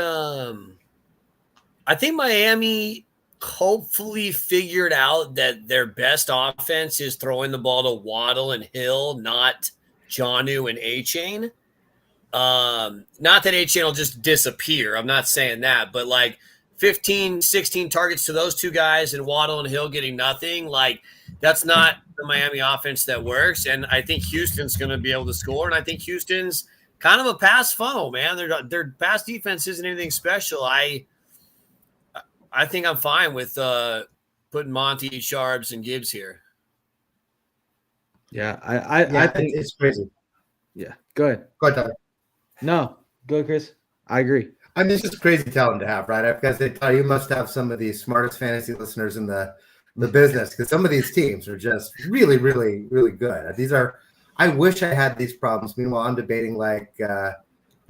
I think Miami hopefully figured out that their best offense is throwing the ball to Waddle and Hill, not Jonnu and A-Chain. Not that A-Chain will just disappear. I'm not saying that, but like 15, 16 targets to those two guys and Waddle and Hill getting nothing, like that's not the Miami offense that works. And I think Houston's going to be able to score. And I think Houston's kind of a pass funnel, man. Their pass defense isn't anything special. I think I'm fine with putting Monty, Sharps, and Gibbs here. Yeah, I think it's crazy. Yeah, go ahead. Go ahead, Tyler. No, go ahead, Chris. I agree. I mean, it's just crazy talent to have, right? Because they tell you must have some of the smartest fantasy listeners in the business, because some of these teams are just really, really, really good. I wish I had these problems. Meanwhile, I'm debating like,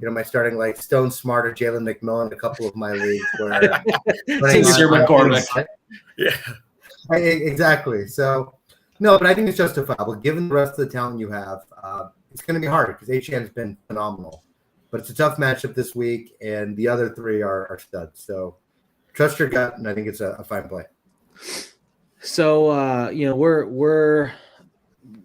my starting like Stone Smart or Jalen McMillan in a couple of my leagues where Yeah, exactly. So no, but I think it's justifiable given the rest of the talent you have. It's going to be hard because H.N.'s been phenomenal, but it's a tough matchup this week, and the other three are studs. So trust your gut, and I think it's a fine play. So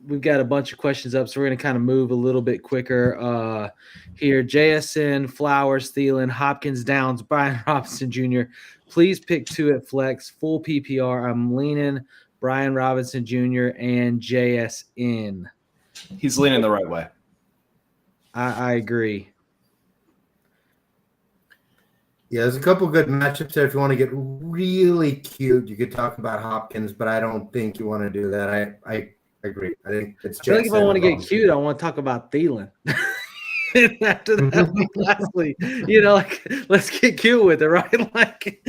we've got a bunch of questions up, so we're going to kind of move a little bit quicker here. JSN, Flowers, Thielen, Hopkins, Downs, Brian Robinson Jr. Please pick 2 at flex, full PPR. I'm leaning Brian Robinson Jr. and JSN. He's leaning the right way. I agree. Yeah, there's a couple good matchups there. If you want to get really cute, you could talk about Hopkins, but I don't think you want to do that. I agree. I think it's. I feel like if I want to get cute, I want to talk about Thielen. After that lastly, let's get cute with it, right? Like,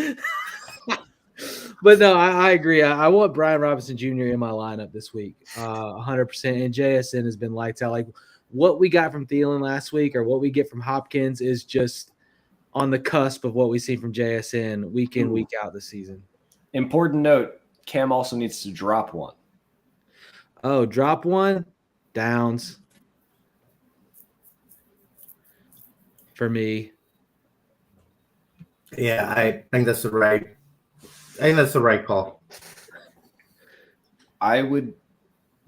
but no, I agree. I want Brian Robinson Jr. in my lineup this week, 100%. And JSN has been lights out. Like what we got from Thielen last week, or what we get from Hopkins, is just on the cusp of what we see from JSN week in, week out this season. Important note: Cam also needs to drop one. Oh, drop one, Downs for me. Yeah, I think that's the right call. I would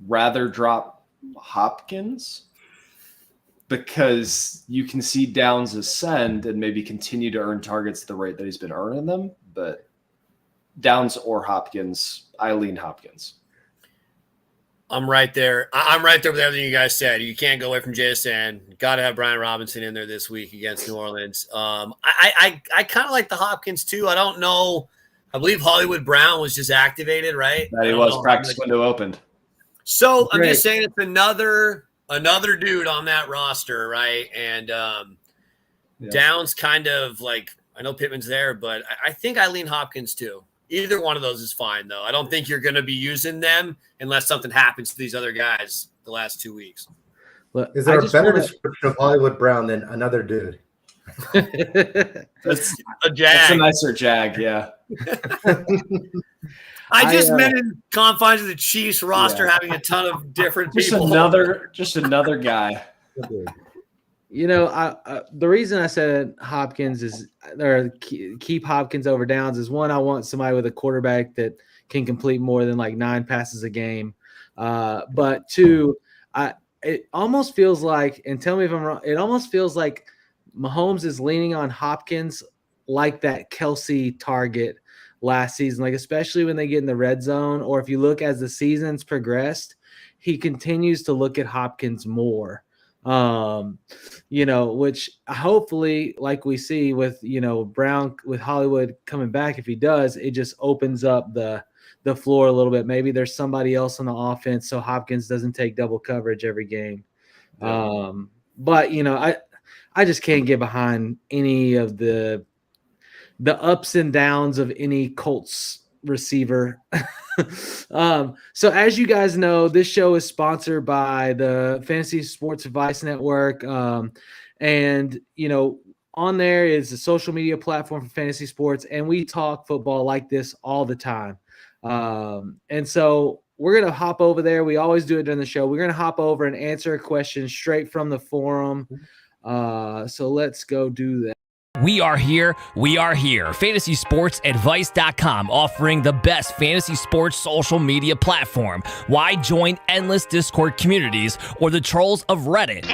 rather drop Hopkins because you can see Downs ascend and maybe continue to earn targets at the rate that he's been earning them. But Downs or Hopkins, I lean Hopkins. I'm right there. I'm right there with everything you guys said. You can't go away from JSN. Got to have Brian Robinson in there this week against New Orleans. I kind of like the Hopkins too. I don't know. I believe Hollywood Brown was just activated, right? That he was. Practice window opened. So I'm just saying it's another dude on that roster, right? And Downs kind of like, I know Pittman's there, but I think I lean Hopkins too. Either one of those is fine, though. I don't think you're going to be using them unless something happens to these other guys the last 2 weeks. Well, is there a better description of Hollywood Brown than another dude? That's a jag. That's a nicer jag, yeah. I just meant in confines of the Chiefs roster having a ton of different people. Just another guy. The reason I said Hopkins is, or keep Hopkins over Downs, is one, I want somebody with a quarterback that can complete more than like 9 passes a game. But two, it almost feels like, and tell me if I'm wrong, it almost feels like Mahomes is leaning on Hopkins like that Kelsey target last season, like especially when they get in the red zone, or if you look as the season's progressed, he continues to look at Hopkins more. Which hopefully, like we see with, Brown, with Hollywood coming back, if he does, it just opens up the floor a little bit. Maybe there's somebody else on the offense so Hopkins doesn't take double coverage every game. But I just can't get behind any of the ups and downs of any Colts receiver. So as you guys know, this show is sponsored by the Fantasy Sports Advice Network. And on there is a social media platform for fantasy sports, and we talk football like this all the time. And so we're going to hop over there. We always do it during the show. We're going to hop over and answer a question straight from the forum. So let's go do that. We are here. We are here. FantasySportsAdvice.com, offering the best fantasy sports social media platform. Why join endless Discord communities or the trolls of Reddit?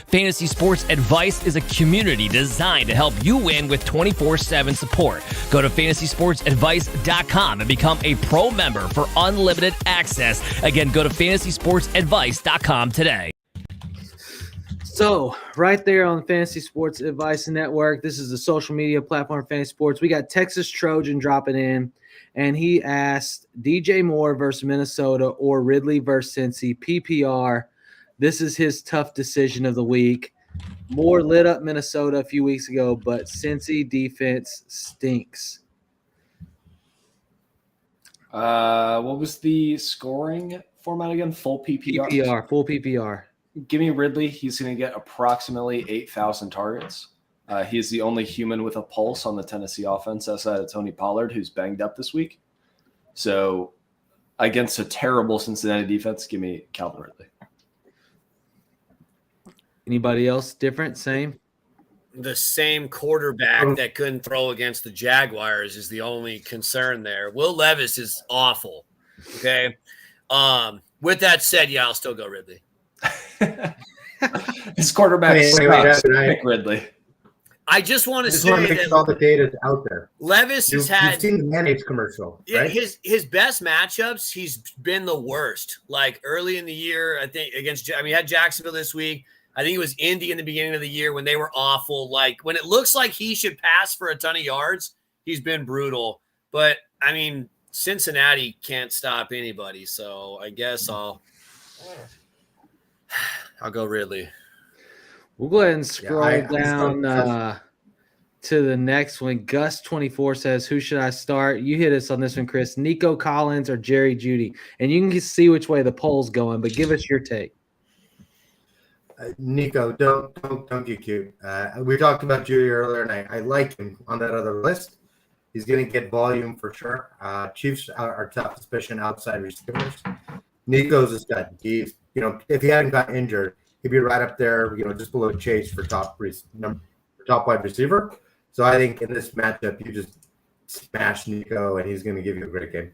Fantasy Sports Advice is a community designed to help you win with 24/7 support. Go to FantasySportsAdvice.com and become a pro member for unlimited access. Again, go to FantasySportsAdvice.com today. So, right there on the Fantasy Sports Advice Network, this is the social media platform for Fantasy Sports. We got Texas Trojan dropping in, and he asked DJ Moore versus Minnesota or Ridley versus Cincy, PPR. This is his tough decision of the week. Moore lit up Minnesota a few weeks ago, but Cincy defense stinks. What was the scoring format again? Full PPR? Full PPR. Give me Ridley. He's going to get approximately 8,000 targets. He's the only human with a pulse on the Tennessee offense outside of Tony Pollard, who's banged up this week. So against a terrible Cincinnati defense, give me Calvin Ridley. Anybody else different? Same? The same quarterback that couldn't throw against the Jaguars is the only concern there. Will Levis is awful. Okay. With that said, yeah, I'll still go Ridley. His quarterback sucks. Pick Ridley. I just want to say make sure all the data out there. Levis has had. You've seen the mayonnaise commercial, right? Yeah, his best matchups, he's been the worst. Like early in the year, I think he had Jacksonville this week. I think it was Indy in the beginning of the year when they were awful. Like when it looks like he should pass for a ton of yards, he's been brutal. But I mean, Cincinnati can't stop anybody, so I guess I'll go Ridley. We'll go ahead and scroll down to the next one. Gus24 says, who should I start? You hit us on this one, Chris. Nico Collins or Jerry Jeudy? And you can see which way the poll's going, but give us your take. Nico, don't get cute. We talked about Jeudy earlier, and I like him on that other list. He's going to get volume for sure. Chiefs are top suspicion outside receivers. Nico's is good. He's, if he hadn't got injured, he'd be right up there, just below Chase for top wide receiver. So I think in this matchup, you just smash Nico, and he's going to give you a great game.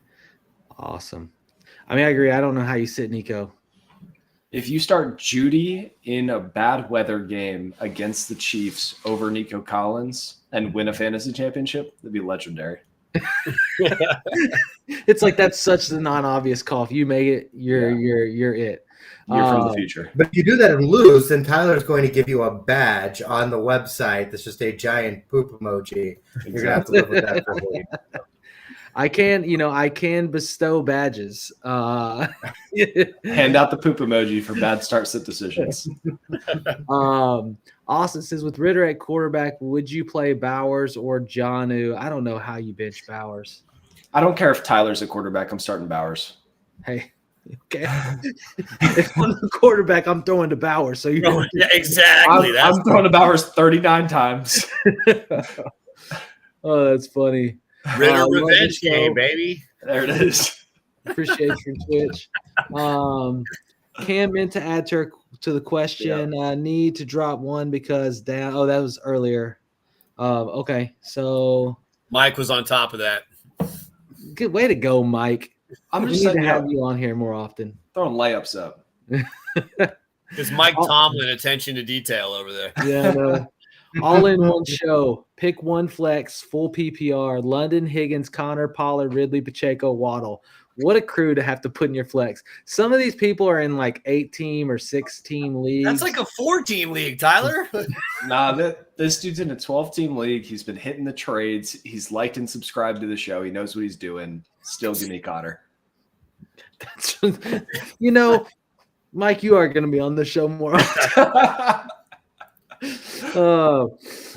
Awesome. I mean, I agree. I don't know how you sit Nico. If you start Jeudy in a bad weather game against the Chiefs over Nico Collins and win a fantasy championship, that'd be legendary. It's like that's such a non-obvious call. If you make it, you're it. You're from the future. But if you do that and lose, then Tyler's going to give you a badge on the website that's just a giant poop emoji. Exactly. You're gonna have to live with that for a week. I can bestow badges. Hand out the poop emoji for bad start-sit decisions. Austin says, with Ritter at quarterback, would you play Bowers or Jonnu? I don't know how you bench Bowers. I don't care if Tyler's a quarterback. I'm starting Bowers. Hey, okay. If I'm the quarterback, I'm throwing to Bowers. So yeah, exactly. I'm throwing to Bowers 39 times. Oh, that's funny. Ritter revenge game, baby. There it is. Appreciate your Twitch. Cam meant to add to the question. Need to drop one because down. Oh, that was earlier. Okay, so Mike was on top of that. Good way to go, Mike. I'm just need to have you on here more often. Throwing layups up. It's Mike Tomlin, attention to detail over there. Yeah, no. All in one show. Pick one flex, full PPR. London, Higgins, Connor, Pollard, Ridley, Pacheco, Waddle. What a crew to have to put in your flex. Some of these people are in like 8-team or 6-team leagues. That's like a 4-team league, Tyler. Nah, this dude's in a 12-team league. He's been hitting the trades. He's liked and subscribed to the show. He knows what he's doing. Still give me Connor. That's, Mike, you are going to be on the show more often.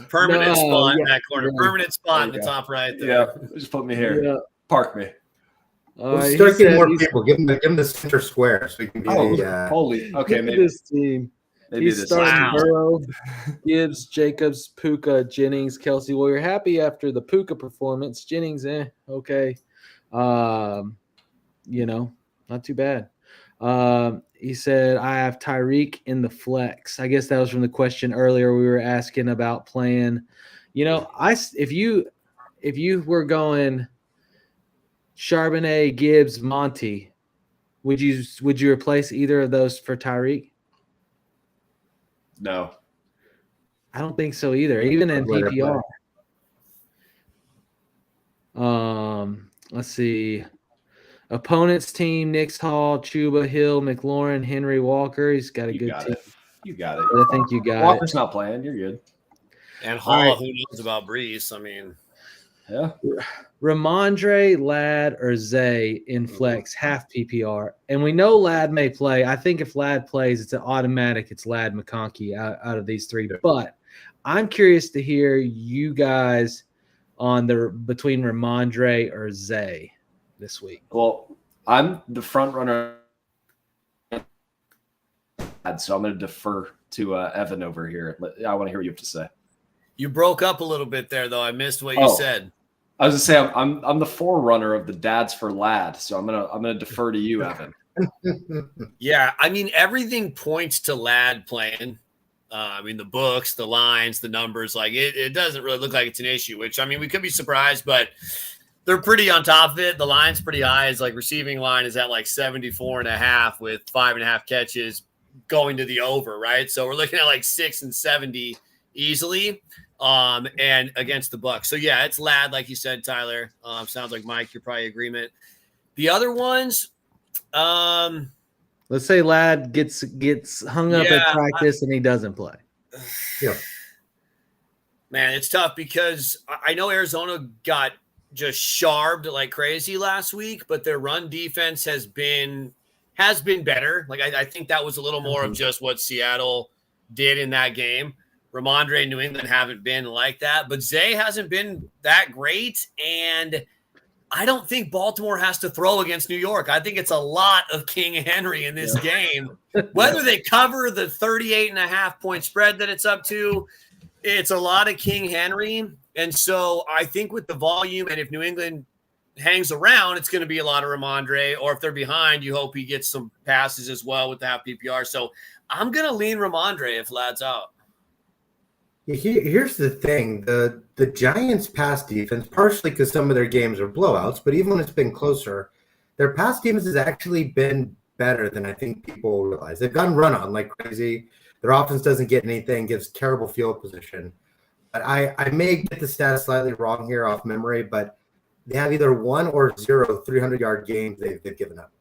Permanent spot in that corner. Permanent spot in the top right there. Yeah, just put me here. Yeah. Park me. Start getting more people. Give them the center square so we can be holy. Okay, maybe this team. He's starting Burrow, Gibbs, Jacobs, Puka, Jennings, Kelsey. Well, you're happy after the Puka performance. Jennings, okay. Not too bad. He said, I have Tyreek in the flex. I guess that was from the question earlier we were asking about playing. If you were going Charbonnet, Gibbs, Monty, would you replace either of those for Tyreek? No. I don't think so either, even in PPR. Let's see. Opponent's team: Nix, Hall, Chuba, Hill, McLaurin, Henry, Walker. He's got a good team. You got it. I think you got Walker's not playing. You're good. And Hall, who knows about Brees? I mean, yeah. Ramondre, Ladd, or Zay in flex, half PPR. And we know Ladd may play. I think if Ladd plays, it's an automatic. It's Ladd, McConkey out of these three. But I'm curious to hear you guys on between Ramondre or Zay this week. Well, I'm the front runner, so I'm going to defer to Evan over here. I want to hear what you have to say. You broke up a little bit there, though. I missed what you said. I was going to say I'm the forerunner of the dads for Ladd, so I'm gonna defer to you, Evan. Yeah, I mean everything points to Ladd playing. I mean the books, the lines, the numbers, like it doesn't really look like it's an issue. Which I mean we could be surprised, but they're pretty on top of it. The line's pretty high. It's like receiving line is at like 74.5 with 5.5 catches going to the over, right? So we're looking at like 6 and 70 easily. And against the Bucs. So yeah, it's Ladd, like you said, Tyler. Sounds like Mike, you're probably agreement. The other ones, let's say Ladd gets hung up at practice and he doesn't play. Yeah. Man, it's tough because I know Arizona got just sharped like crazy last week, but their run defense has been better. Like I think that was a little more of just what Seattle did in that game. Ramondre and New England haven't been like that, but Zay hasn't been that great. And I don't think Baltimore has to throw against New York. I think it's a lot of King Henry in this game. Whether they cover the 38.5 point spread that it's up to, it's a lot of King Henry. And so I think with the volume, and if New England hangs around, it's going to be a lot of Ramondre, or if they're behind, you hope he gets some passes as well with the half PPR. So I'm going to lean Ramondre if Ladd's out. Here's the thing. The Giants' pass defense, partially because some of their games are blowouts, but even when it's been closer, their pass defense has actually been better than I think people realize. They've gotten run on like crazy. Their offense doesn't get anything, gives terrible field position. But I may get the stats slightly wrong here off memory, but they have either 1 or 0 300-yard games they've given up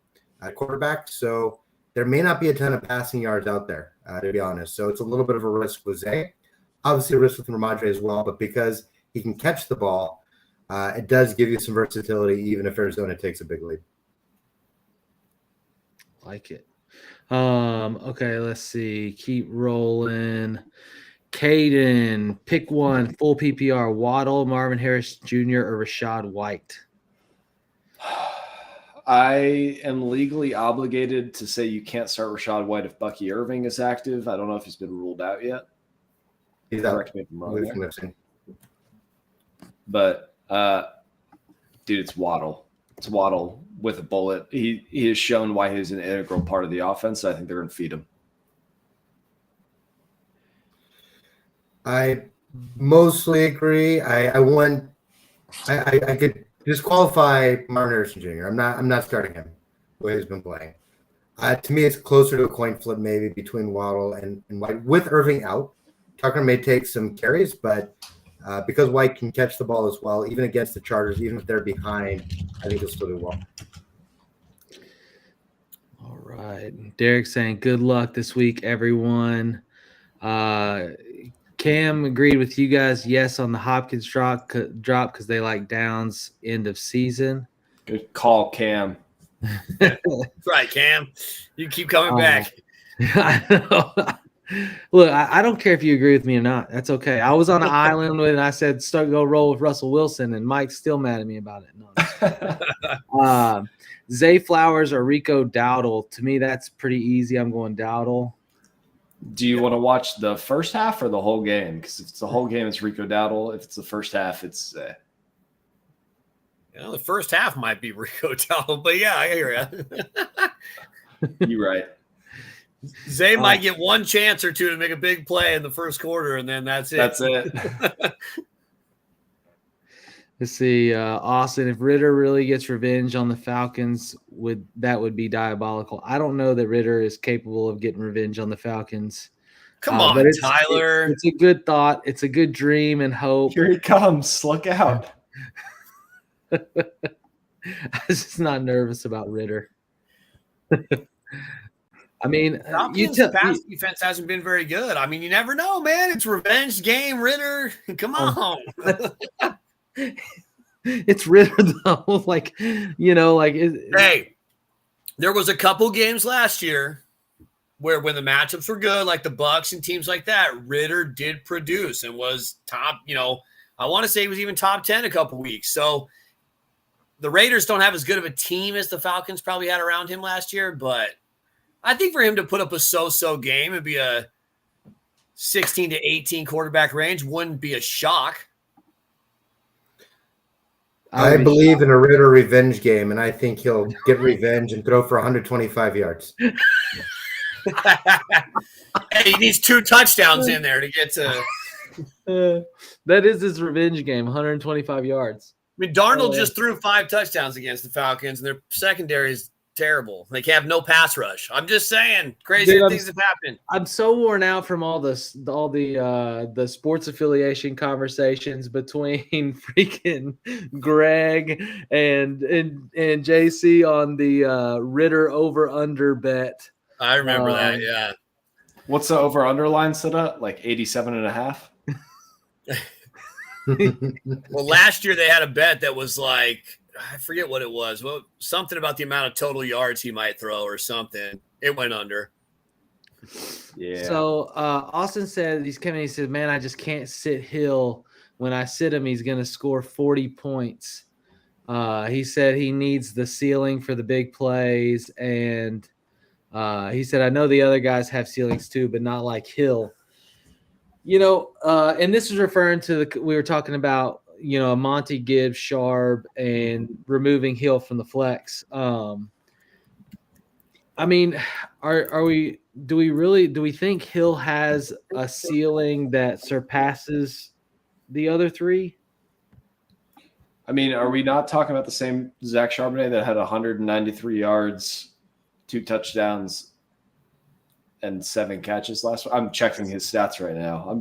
at quarterback. So there may not be a ton of passing yards out there, to be honest. So it's a little bit of a risk with Zay. Obviously a risk with Ramondre as well, but because he can catch the ball, it does give you some versatility, even if Arizona takes a big lead. Like it. Okay, let's see. Keep rolling. Caden, pick one. Full PPR. Waddle, Marvin Harris Jr., or Rashad White? I am legally obligated to say you can't start Rashad White if Bucky Irving is active. I don't know if he's been ruled out yet. He's out. Correct me if I'm wrong there. But, dude, it's Waddle. It's Waddle with a bullet. He has shown why he's an integral part of the offense. So I think they're going to feed him. I mostly agree. I could disqualify Marvin Harrison Jr. I'm not starting him the way he's been playing. To me, it's closer to a coin flip maybe between Waddle and White. With Irving out, Tucker may take some carries, but because White can catch the ball as well, even against the Chargers, even if they're behind, I think he'll still do well. All right. Derek saying good luck this week, everyone. Cam agreed with you guys, yes, on the Hopkins drop because they like Downs end of season. Good call, Cam. That's right, Cam. You keep coming back. Look, I don't care if you agree with me or not. That's okay. I was on an island when I said go roll with Russell Wilson, and Mike's still mad at me about it. No. Zay Flowers or Rico Dowdle. To me, that's pretty easy. I'm going Dowdle. Do you want to watch the first half or the whole game? Because if it's the whole game, it's Rico Dowdle. If it's the first half, it's Zay. The first half might be Rico Dowdle, but yeah, I hear you. You're right. Zay might get one chance or two to make a big play in the first quarter, and then that's it. That's it. Let's see, Austin. If Ritter really gets revenge on the Falcons, that would be diabolical. I don't know that Ritter is capable of getting revenge on the Falcons. Come on, but Tyler. It's a good thought. It's a good dream and hope. Here he comes. Look out. I'm just not nervous about Ritter. I mean, Falcons' pass defense hasn't been very good. I mean, you never know, man. It's revenge game, Ritter. Come on. It's Ritter though. Hey, there was a couple games last year where when the matchups were good, like the Bucks and teams like that, Ritter did produce and was top, I want to say he was even top 10 a couple weeks. So the Raiders don't have as good of a team as the Falcons probably had around him last year, but I think for him to put up a so-so game and be a 16 to 18 quarterback range wouldn't be a shock. I believe in a Ritter revenge game, and I think he'll get revenge and throw for 125 yards. Hey, he needs 2 touchdowns in there to get to. That is his revenge game, 125 yards. I mean, Darnold just threw 5 touchdowns against the Falcons, and their secondary is terrible. They have no pass rush. I'm just saying, crazy things have happened. I'm so worn out from all the sports affiliation conversations between freaking Greg and JC on the Ritter over under bet. I remember that. Yeah. What's the over underline set up? Like 87.5? Well, last year they had a bet that was like, I forget what it was. Well, something about the amount of total yards he might throw or something. It went under. Yeah. So Austin said he said, man, I just can't sit Hill. When I sit him, he's going to score 40 points. He said he needs the ceiling for the big plays. And he said, I know the other guys have ceilings too, but not like Hill. And this is referring to we were talking about, Monty Gibbs, Sharp, and removing Hill from the flex. I mean, do we think Hill has a ceiling that surpasses the other 3? I mean, are we not talking about the same Zach Charbonnet that had 193 yards, 2 touchdowns, and 7 catches last week? I'm checking his stats right now.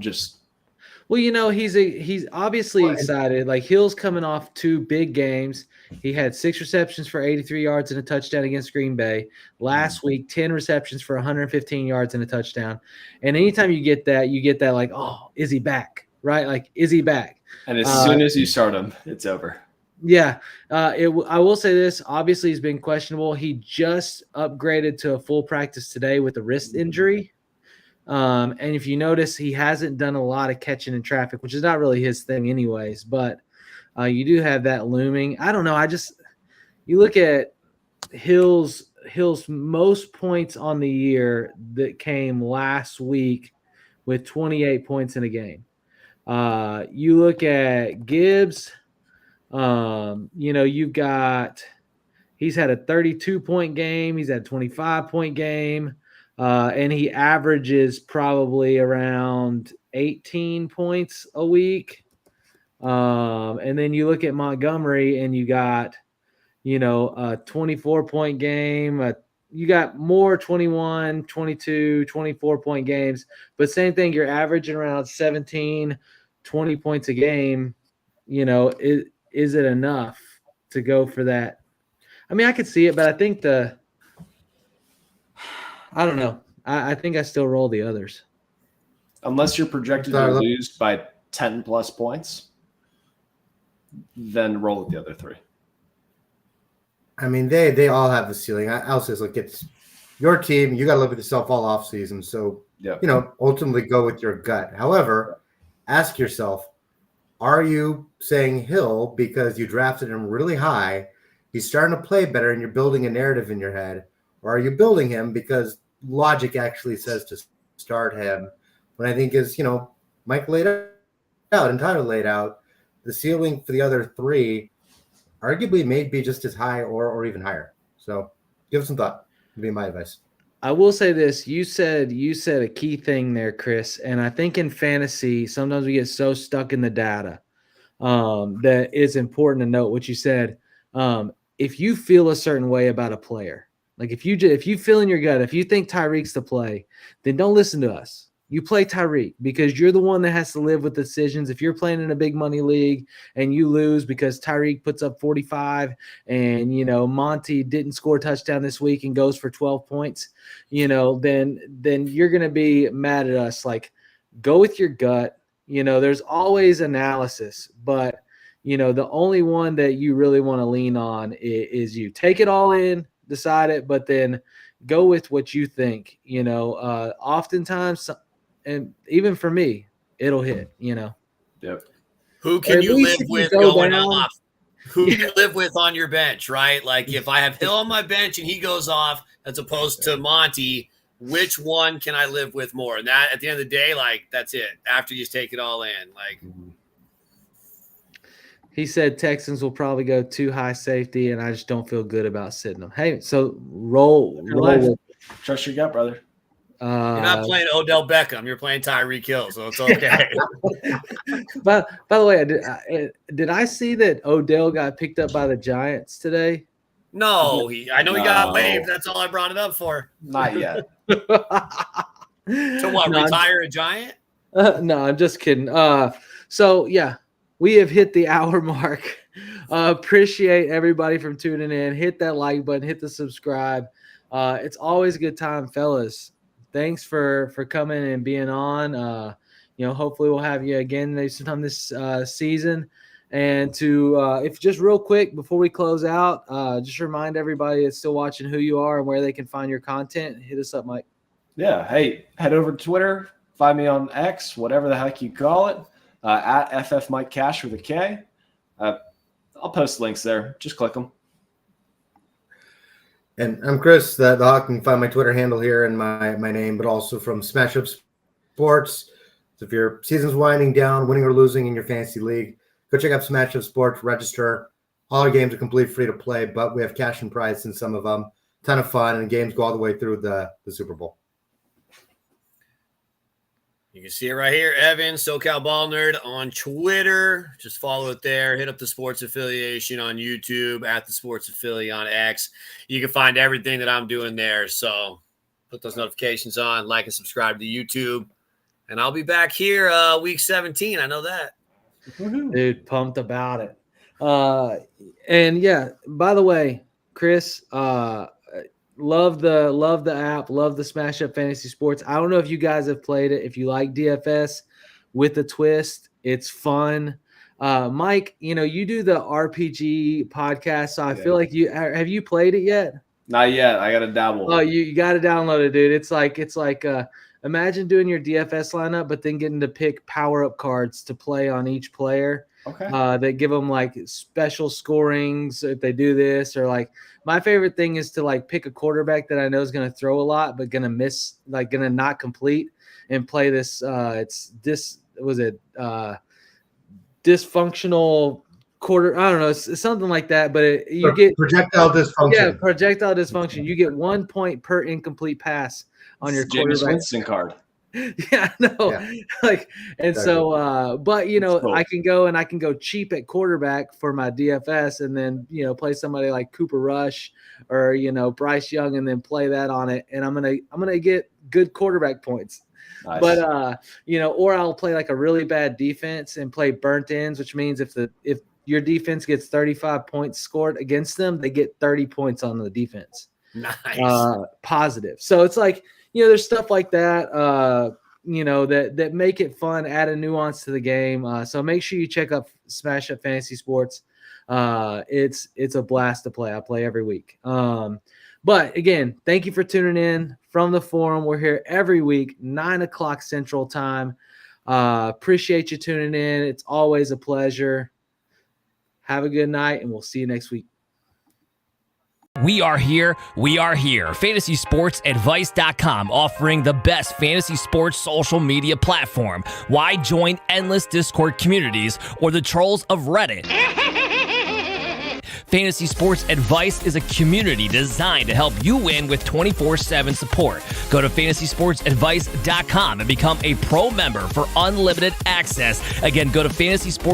Well, he's obviously excited. Like Hill's coming off 2 big games. He had 6 receptions for 83 yards and a touchdown against Green Bay. Last week, 10 receptions for 115 yards and a touchdown. And anytime you get that like, oh, is he back? Right? Like, is he back? And as soon as you start him, it's over. Yeah. I will say this. Obviously, he's been questionable. He just upgraded to a full practice today with a wrist injury. And if you notice, he hasn't done a lot of catching in traffic, which is not really his thing anyways, but you do have that looming. I don't know. You look at Hill's most points on the year that came last week with 28 points in a game. You look at Gibbs, he's had a 32-point game. He's had a 25-point game. And he averages probably around 18 points a week. And then you look at Montgomery and you got, a 24-point game. You got more 21, 22, 24-point games. But same thing, you're averaging around 17, 20 points a game. Is it enough to go for that? I mean, I could see it, but I think I don't know. I think I still roll the others. Unless you're projected to lose by 10 plus points, then roll with the other 3. I mean, they all have the ceiling. I'll say, look, it's your team. You got to live with yourself all off season. So, ultimately go with your gut. However, ask yourself, are you saying Hill because you drafted him really high, he's starting to play better, and you're building a narrative in your head? Or are you building him because logic actually says to start him? When I think is, Mike laid out and Tyler laid out, the ceiling for the other 3 arguably may be just as high or even higher. So give it some thought. would be my advice. I will say this. You said a key thing there, Chris. And I think in fantasy, sometimes we get so stuck in the data that it's important to note what you said. If you feel a certain way about a player, like if you feel in your gut, if you think Tyreek's the play, then don't listen to us. You play Tyreek because you're the one that has to live with decisions. If you're playing in a big money league and you lose because Tyreek puts up 45 and, Monty didn't score a touchdown this week and goes for 12 points, then you're going to be mad at us. Like, go with your gut. There's always analysis, but, the only one that you really want to lean on is you. Take it all in, decide it, but then go with what you think. Oftentimes – and even for me, it'll hit, Yep. Who can you live with going off? Who can you live with on your bench, right? Like if I have Hill on my bench and he goes off as opposed to Monty, which one can I live with more? And that at the end of the day, like that's it. After you take it all in, like he said Texans will probably go too high safety, and I just don't feel good about sitting them. Hey, so roll. Trust your gut, brother. You're not playing Odell Beckham. You're playing Tyreek Hill, so it's okay. But by the way, did I see that Odell got picked up by the Giants today? No, I know he got waived. That's all I brought it up for. Not yet. To what? Retire a Giant? No, I'm just kidding. So yeah, we have hit the hour mark. Appreciate everybody from tuning in. Hit that like button. Hit the subscribe. It's always a good time, fellas. Thanks for coming and being on. Hopefully we'll have you again maybe sometime this season. And if just real quick before we close out, just remind everybody that's still watching who you are and where they can find your content. Hit us up, Mike. Yeah. Hey, head over to Twitter. Find me on X, whatever the heck you call it, at FF Mike Cash with a K. I'll post links there. Just click them. And I'm Chris, the Hauck. You can find my Twitter handle here and my name, but also from Smash Up Sports. So if your season's winding down, winning or losing in your fantasy league, go check out Smash Up Sports, register. All our games are complete free to play, but we have cash and prize in some of them. Ton of fun, and games go all the way through the Super Bowl. You can see it right here, Evan, SoCal Ball Nerd on Twitter. Just follow it there. Hit up the Sports Affiliation on YouTube, at the Sports Affiliate on X. You can find everything that I'm doing there. So put those notifications on, like and subscribe to YouTube. And I'll be back here week 17. I know that. Dude, pumped about it. And yeah, by the way, Chris, love the app, love the Smash Up Fantasy Sports. I don't know if you guys have played it. If you like DFS with the twist, it's fun. Mike, you do the RPG podcast, so I feel like have you played it yet? Not yet. I got to dabble. Oh, you got to download it, dude. It's like imagine doing your DFS lineup, but then getting to pick power-up cards to play on each player. Okay. That give them like special scorings if they do this, or like my favorite thing is to like pick a quarterback that I know is going to throw a lot, but going to miss, like going to not complete, and play this. Dysfunctional quarter. I don't know. It's something like that, but you get projectile dysfunction. Yeah, projectile dysfunction. You get 1 point per incomplete pass on your James quarterback. Winston card. Yeah, no, Yeah. but cool. I can go cheap at quarterback for my DFS, and then play somebody like Cooper Rush or Bryce Young, and then play that on it, and I'm gonna get good quarterback points. Nice. But or I'll play like a really bad defense and play burnt ends, which means if your defense gets 35 points scored against them, they get 30 points on the defense. Nice. Positive. So it's like, there's stuff like that, that make it fun, add a nuance to the game. So make sure you check out Smash Up Fantasy Sports. It's a blast to play. I play every week. But again, thank you for tuning in from the forum. We're here every week, 9:00 Central Time. Appreciate you tuning in. It's always a pleasure. Have a good night, and we'll see you next week. We are here. FantasySportsAdvice.com, offering the best fantasy sports social media platform. Why join endless Discord communities or the trolls of Reddit? Fantasy Sports Advice is a community designed to help you win with 24/7 support. Go to fantasysportsadvice.com and become a pro member for unlimited access. Again, go to Fantasy Sports